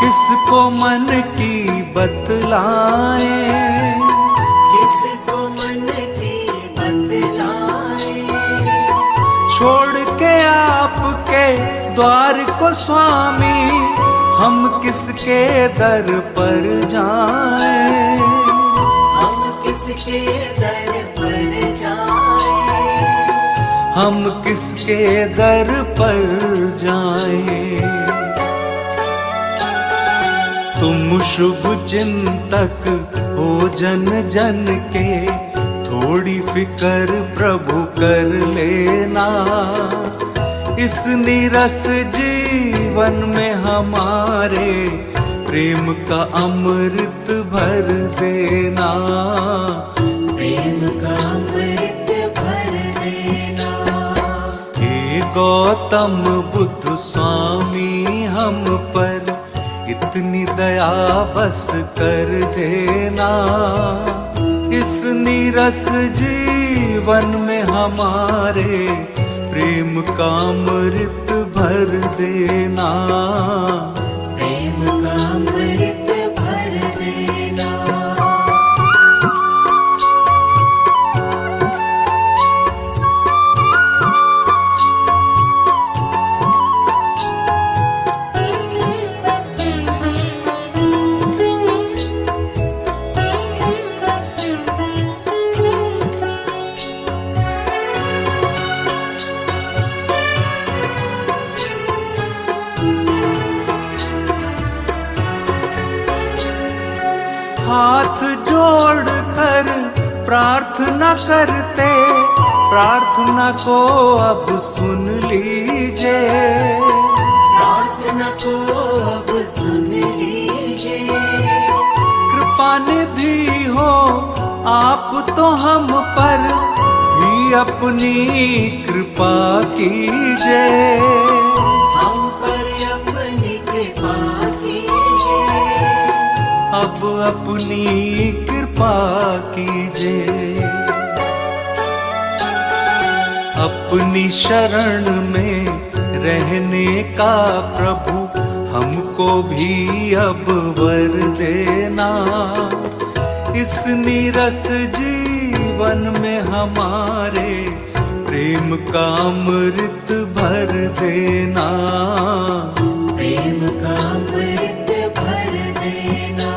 A: किसको मन की बतलाए।
B: किसको मन की बतलाए।
A: छोड़ के आपके द्वार को स्वामी हम किसके दर पर जाएं।
B: हम किसके दर पर जाएं।
A: हम किसके दर पर जाएं। तुम शुभ चिंतक हो जन जन के, थोड़ी फिकर प्रभु कर लेना। इस नीरस जीवन में हमारे प्रेम का अमृत भर देना।
B: प्रेम का अमृत भर देना।
A: हे गौतम बुद्ध स्वामी हम पर इतनी दया बस कर देना। इस नीरस जीवन में हमारे प्रेम का अमृत भर देना।
B: प्रेम का अमृत भर देना।
A: हाथ जोड़ कर प्रार्थना करते, प्रार्थना को अब सुन लीजिए।
B: प्रार्थना को अब सुन
A: हम पर भी अपनी कृपा कीजिए,
B: हम पर अपनी कृपा कीजिए,
A: अब अपनी कृपा कीजिए। अपनी शरण में रहने का प्रभु हमको भी अब वर देना, इस नीरस जीवन में हमारे प्रेम का अमृत भर देना,
B: प्रेम का अमृत भर देना।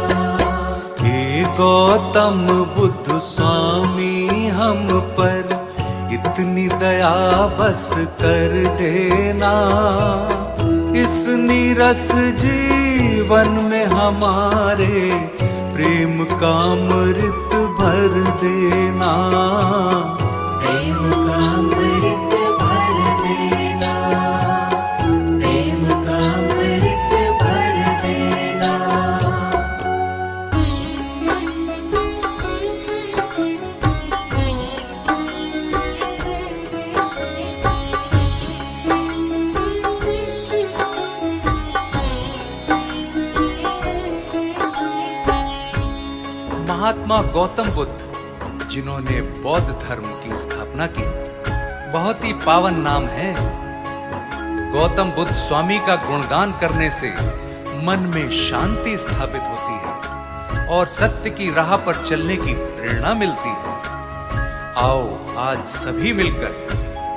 A: हे गौतम बुद्ध स्वामी हम पर इतनी दया बस कर देना, इस नीरस जीवन में हमारे प्रेम का अमृत भर देना,
B: प्रेम का अमृत भर देना, प्रेम का अमृत भर देना।
D: महात्मा गौतम बुद्ध जिन्होंने बौद्ध धर्म की स्थापना की, बहुत ही पावन नाम है। गौतम बुद्ध स्वामी का गुणगान करने से मन में शांति स्थापित होती है और सत्य की राह पर चलने की प्रेरणा मिलती है। आओ आज सभी मिलकर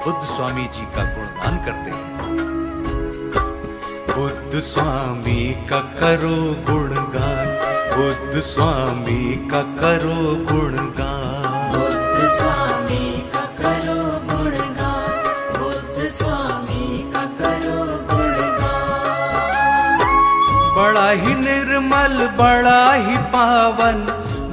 D: बुद्ध स्वामी जी का गुणगान करते हैं।
A: बुद्ध स्वामी का करो गुणगान, बुद्ध स्वामी का करो गुणगान,
B: बुद्ध स्वामी का करो गुणगान, बुद्ध स्वामी का करो गुणगान।
A: बड़ा ही निर्मल बड़ा ही पावन,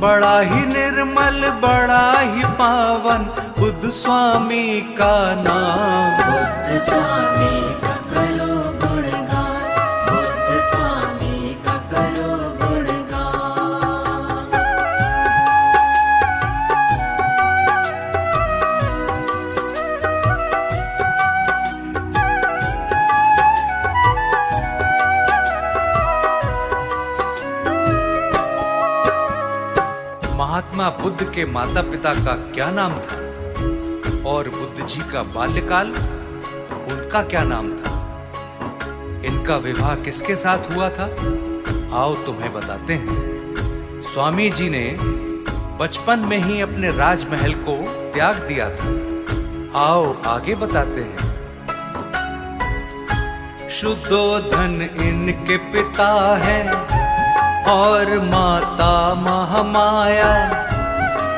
A: बड़ा ही निर्मल बड़ा ही पावन बुद्ध स्वामी का नाम,
B: बुद्ध स्वामी का करो गुणगान, बुद्ध स्वामी का करो गुणगान।
D: महात्मा बुद्ध के माता पिता का क्या नाम था और बुद्ध जी का बाल्यकाल, उनका क्या नाम था? इनका विवाह किसके साथ हुआ था? आओ तुम्हें बताते हैं। स्वामी जी ने बचपन में ही अपने राजमहल को त्याग दिया था। आओ आगे बताते हैं।
A: शुद्धोधन इनके पिता हैं और माता महामाया,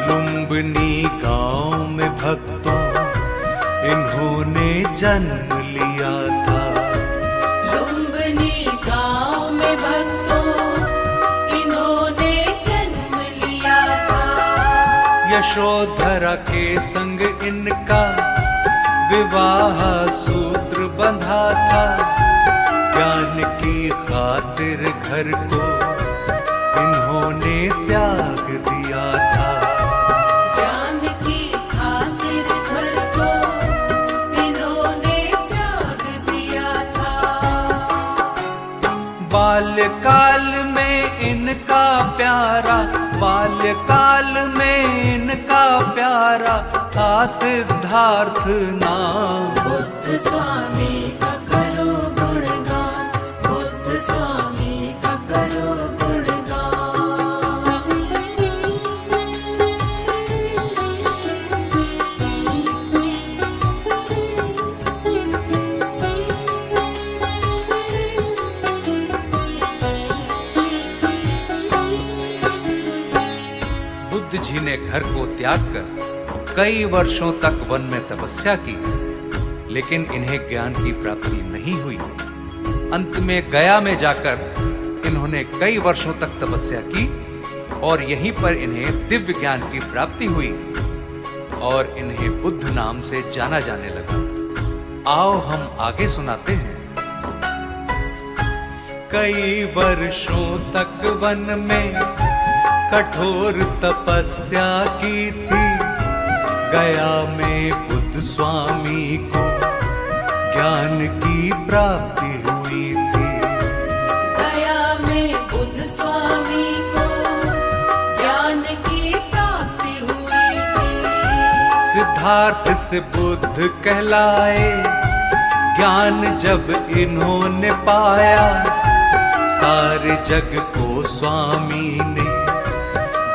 A: लुम्बिनी गांव में भक्तों इन्होंने जन्म लिया था।
B: लुम्बिनी गांव में भक्तों इन्होंने जन्म लिया था।
A: यशोधरा के संग इनका विवाह सूत्र बंधा था, ज्ञान की खातिर घर को इन्होंने त्याग दिया था।
B: ज्ञान की खातिर घर को इन्होंने त्याग दिया था।
A: बाल्यकाल में इनका प्यारा, बाल्यकाल में इनका प्यारा था सिद्धार्थ नाम।
B: बुद्ध स्वामी का करो गुणगान, बुद्ध स्वामी का करो गुणगान।
D: बुद्ध जी ने घर को त्याग कर कई वर्षों तक वन में तपस्या की, लेकिन इन्हें ज्ञान की प्राप्ति नहीं हुई। अंत में गया में जाकर इन्होंने कई वर्षों तक तपस्या की और यहीं पर इन्हें दिव्य ज्ञान की प्राप्ति हुई और इन्हें बुद्ध नाम से जाना जाने लगा। आओ हम आगे सुनाते हैं।
A: कई वर्षों तक वन में कठोर तपस्या की थी, गया में बुद्ध स्वामी को ज्ञान की प्राप्ति हुई थी।
B: गया में बुद्ध स्वामी को ज्ञान की प्राप्ति हुई थी।
A: सिद्धार्थ से बुद्ध कहलाए, ज्ञान जब इन्होंने पाया, सारे जग को स्वामी ने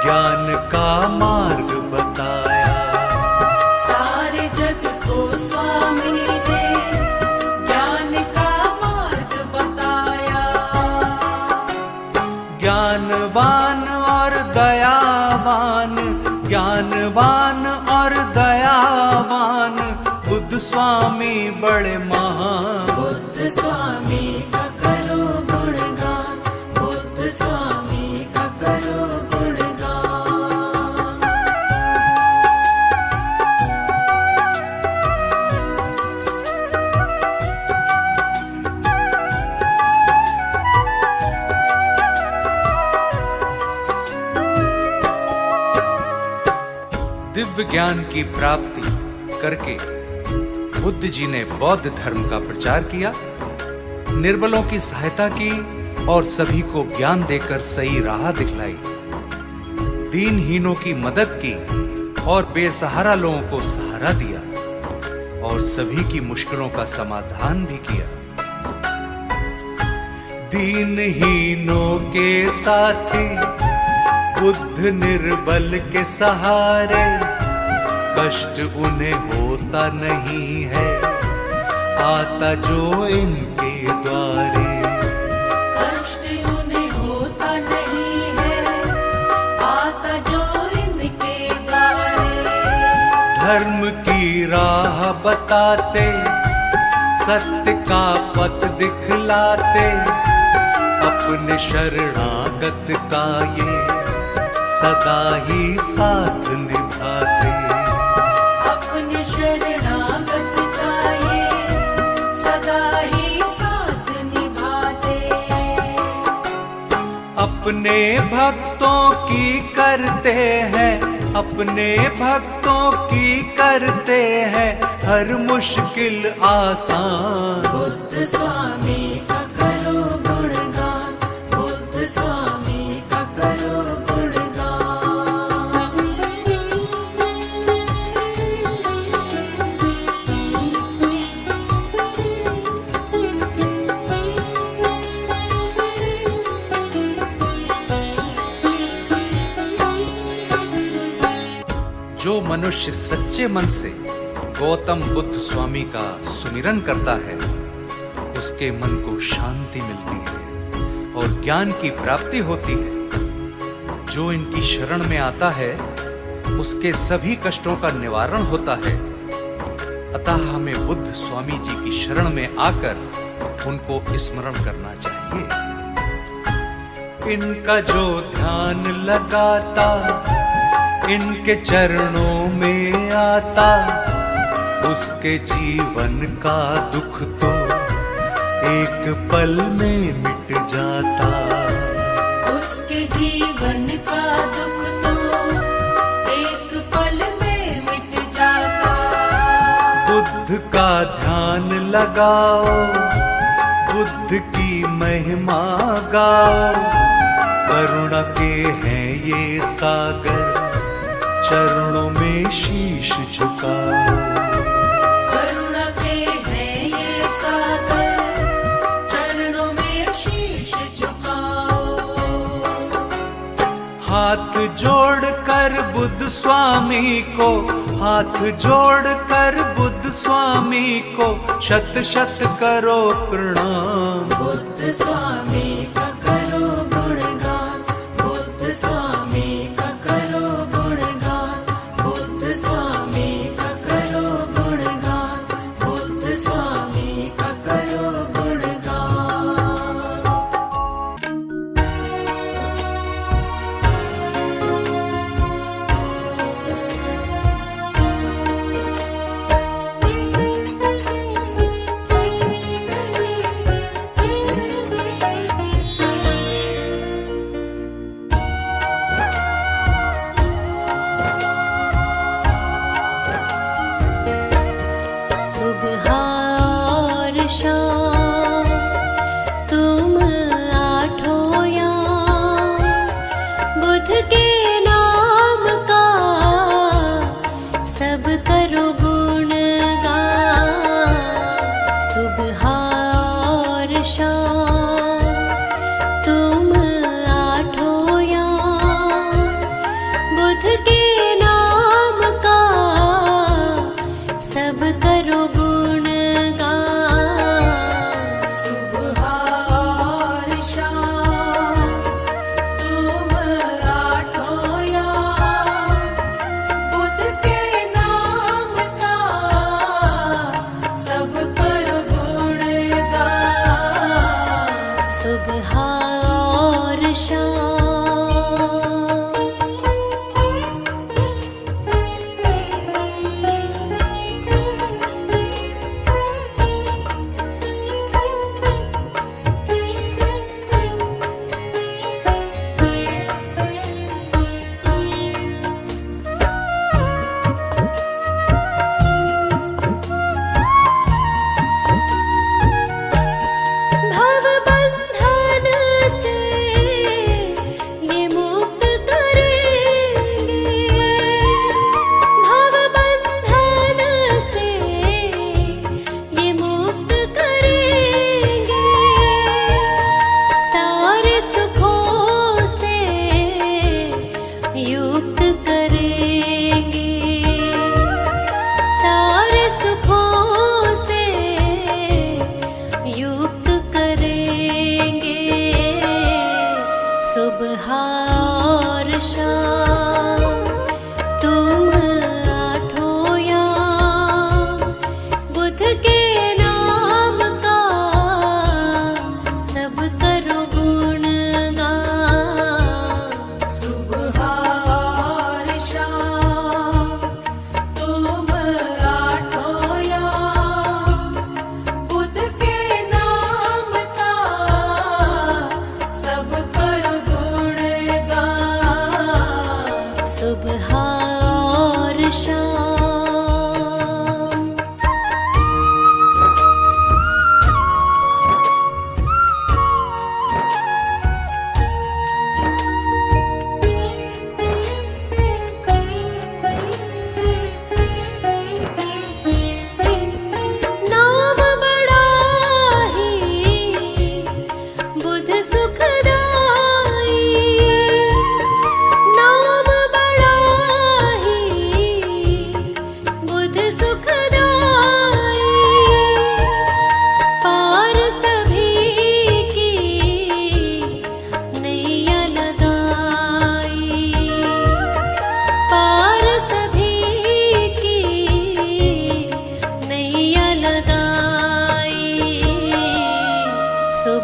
A: ज्ञान का मार्ग बताया।
B: सारे जग को स्वामी ने ज्ञान का मार्ग बताया।
A: ज्ञानवान और दयावान, ज्ञानवान और दयावान बुद्ध स्वामी बड़े महान।
B: बुद्ध स्वामी का करो गुणगान, बुद्ध स्वामी का करो गुणगान।
D: दिव्य ज्ञान की प्राप्ति करके बुद्ध जी ने बौद्ध धर्म का प्रचार किया, निर्बलों की सहायता की और सभी को ज्ञान देकर सही राह दिखलाई, दीनहीनों की मदद की और बेसहारा लोगों को सहारा दिया और सभी की मुश्किलों का समाधान भी किया।
A: दीनहीनों के साथी बुद्ध निर्बल के सहारे, कष्ट उन्हें होता नहीं है, आता जो इनके द्वारे।
B: कष्ट उन्हें होता नहीं है, आता जो इनके द्वारे।
A: धर्म की राह बताते, सत्य का पथ दिखलाते, अपने शरणागत का ये सदा ही साथ निभाते।
B: अपने शरणागत का ये सदा ही साथ निभाते।
A: अपने भक्तों की करते हैं, अपने भक्तों की करते हैं हर मुश्किल आसान।
B: बुद्ध स्वामी का करो गुणगान, बुद्ध स्वामी का करो
D: जो मनुष्य सच्चे मन से गौतम बुद्ध स्वामी का सुमिरन करता है, उसके मन को शांति मिलती है और ज्ञान की प्राप्ति होती है। जो इनकी शरण में आता है, उसके सभी कष्टों का निवारण होता है। अतः हमें बुद्ध स्वामी जी की शरण में आकर उनको स्मरण करना चाहिए।
A: इनका जो ध्यान लगाता, इनके चरणों में आता, उसके जीवन का दुख तो एक पल में मिट जाता।
B: उसके जीवन का दुख तो एक पल में मिट जाता।
A: बुद्ध का ध्यान लगाओ, बुद्ध की महिमा गाओ, करुणा के हैं ये सागर, चरणों में शीश झुकाओ।
B: करुणा के हैं ये सागर, चरणों में शीश झुकाओ।
A: हाथ जोड़ कर बुद्ध स्वामी को, हाथ जोड़ कर बुद्ध स्वामी को शत शत करो प्रणाम।
B: बुद्ध स्वामी का करो गुणगान, बुद्ध स्वामी का करो गुणगान, बुद्ध स्वामी का करो गुणगान, बुद्ध स्वामी का करो गुणगान।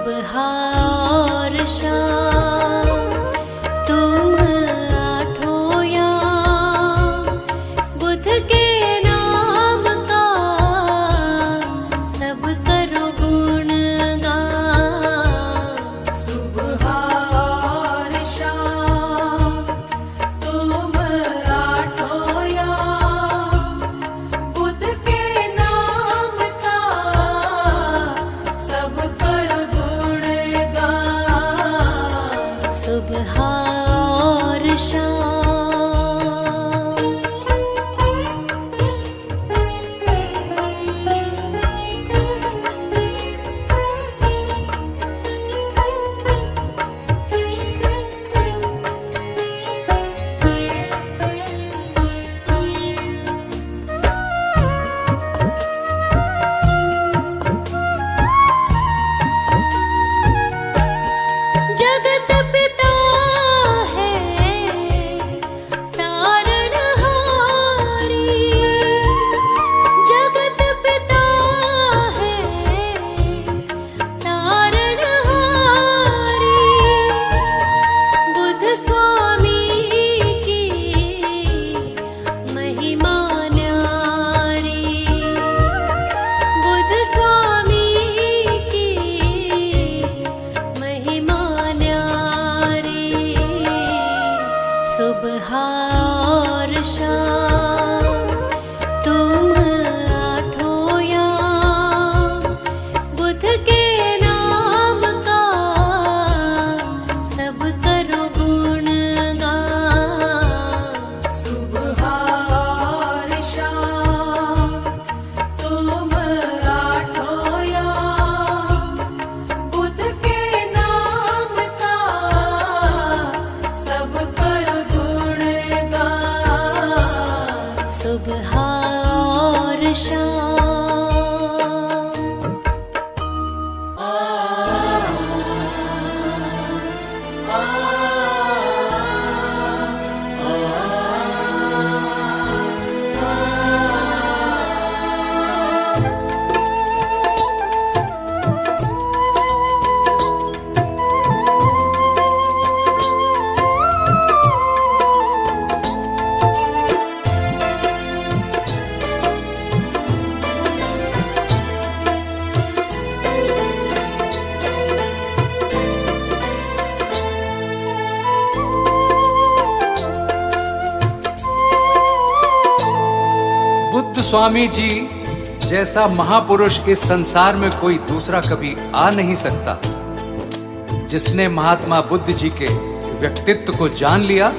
C: सुबह और शाम तुम आठों याम बुध के नाम का सब करो गुणगान।
B: सुबह और शाम तुम आठों याम बुध के नाम का सब कर गुणगान।
C: सुबह और शाम जगत पिता है तारणहारी। जगत पिता है तारणहारी। बुध स्वामी की महिमा न्यारी। बुध स्वामी की महिमा न्यारी। सुबह और शाम तुम आठों याम बुध के नाम का सब करो गुणगान।
B: सुबह और शाम तुम आठों याम बुध के नाम का सब कर गुणगान।
C: सुबह और शाम
D: बुद्ध स्वामी जी जैसा महापुरुष इस संसार में कोई दूसरा कभी आ नहीं सकता। जिसने महात्मा बुद्ध जी के व्यक्तित्व को जान लिया,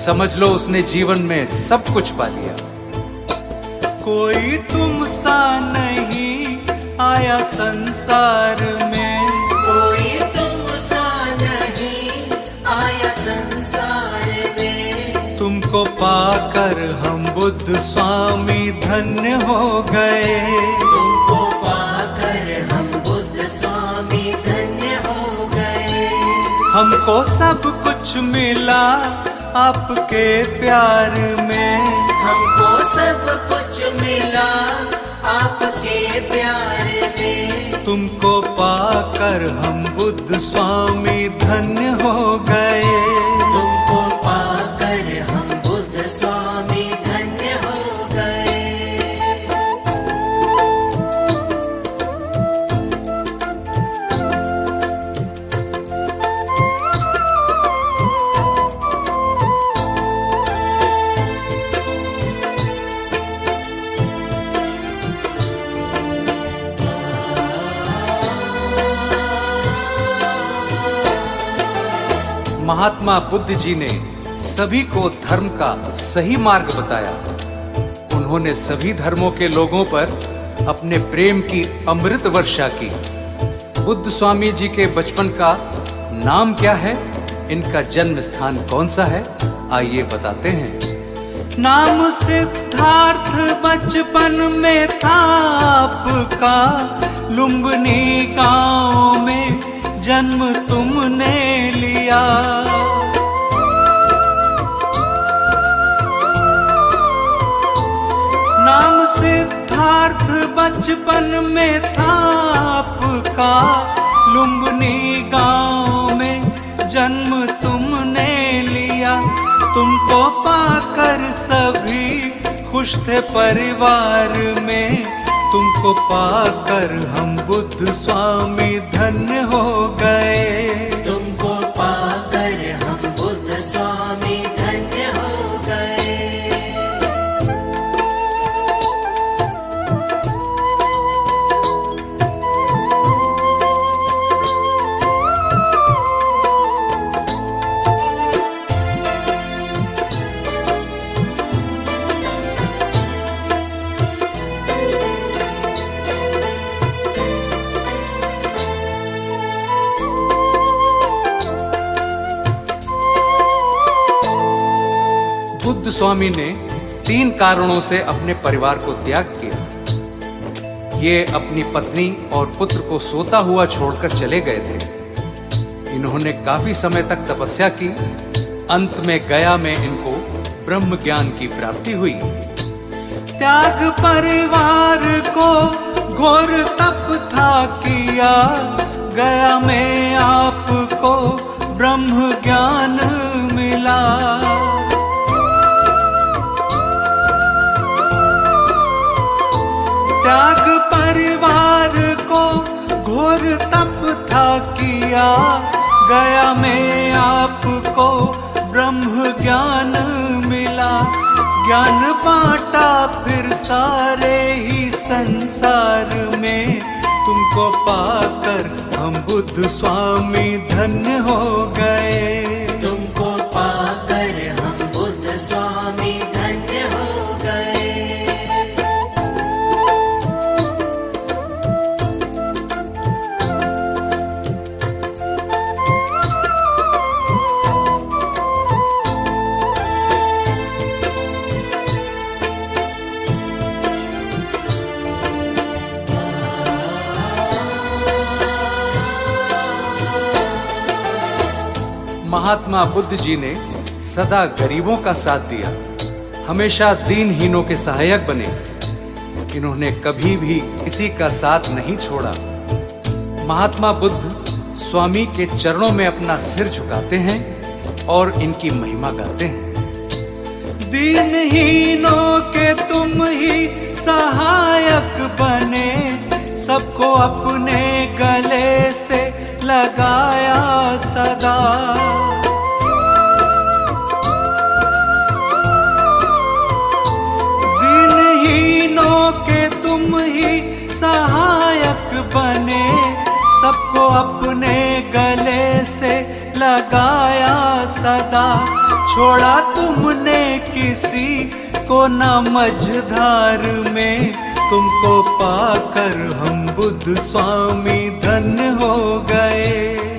D: समझ लो उसने जीवन में सब कुछ पा लिया।
A: कोई तुम सा नहीं आया संसार में,
B: कोई तुम सा नहीं आया संसार में।
A: तुमको पाकर हम बुद्ध स्वामी धन्य हो गए।
B: तुमको पाकर हम बुद्ध स्वामी धन्य हो गए।
A: हमको सब कुछ मिला आपके प्यार में।
B: हमको सब कुछ मिला आपके प्यार में।
A: तुमको पाकर हम बुद्ध स्वामी धन्य हो गए।
B: तुमको पाकर हम बुद्ध स्वामी धन्य हो गए।
D: महात्मा बुद्ध जी ने सभी को धर्म का सही मार्ग बताया। उन्होंने सभी धर्मों के लोगों पर अपने प्रेम की अमृत वर्षा की। बुद्ध स्वामी जी के बचपन का नाम क्या है, इनका जन्म स्थान कौन सा है, आइए बताते हैं।
A: नाम सिद्धार्थ बचपन में था आपका। लुम्बिनी गांव में जन्म तुमने लिया। नाम सिद्धार्थ बचपन में था आपका।
D: लुम्बिनी गांव में जन्म तुमने लिया, तुमको पाकर सभी खुश थे परिवार में, तुमको पाकर हम बुद्ध स्वामी धन्य हो गए।
B: तुमको पाकर हम बुद्ध स्वामी धन्य हो गए।
D: बुद्ध स्वामी ने 3 कारणों से अपने परिवार को त्याग किया। ये अपनी पत्नी और पुत्र को सोता हुआ छोड़कर चले गए थे। इन्होंने काफी समय तक तपस्या की। अंत में गया में इनको ब्रह्म ज्ञान की प्राप्ति हुई। त्याग परिवार को घोर तप था किया, गया में आपको ब्रह्म ज्ञान मिला। त्याग परिवार को घोर तप था किया, गया में आपको ब्रह्म ज्ञान मिला। ज्ञान बांटा फिर सारे ही संसार में, तुमको पाकर हम बुद्ध स्वामी धन्य हो गए।
B: तुमको पाकर हम बुद्ध स्वामी धन्य हो गए।
D: महात्मा बुद्ध जी ने सदा गरीबों का साथ दिया, हमेशा दीनहीनों के सहायक बने। इन्होंने कभी भी किसी का साथ नहीं छोड़ा। महात्मा बुद्ध स्वामी के चरणों में अपना सिर झुकाते हैं और इनकी महिमा गाते हैं। दीनहीनों के तुम ही सहायक बने, सबको अपने गले से लगाया सदा। दीनहीनों के तुम ही सहायक बने, सबको अपने गले से लगाया सदा। छोड़ा तुमने किसी को न मझधार में, तुमको पाकर हम बुद्ध स्वामी धन्य हो गए।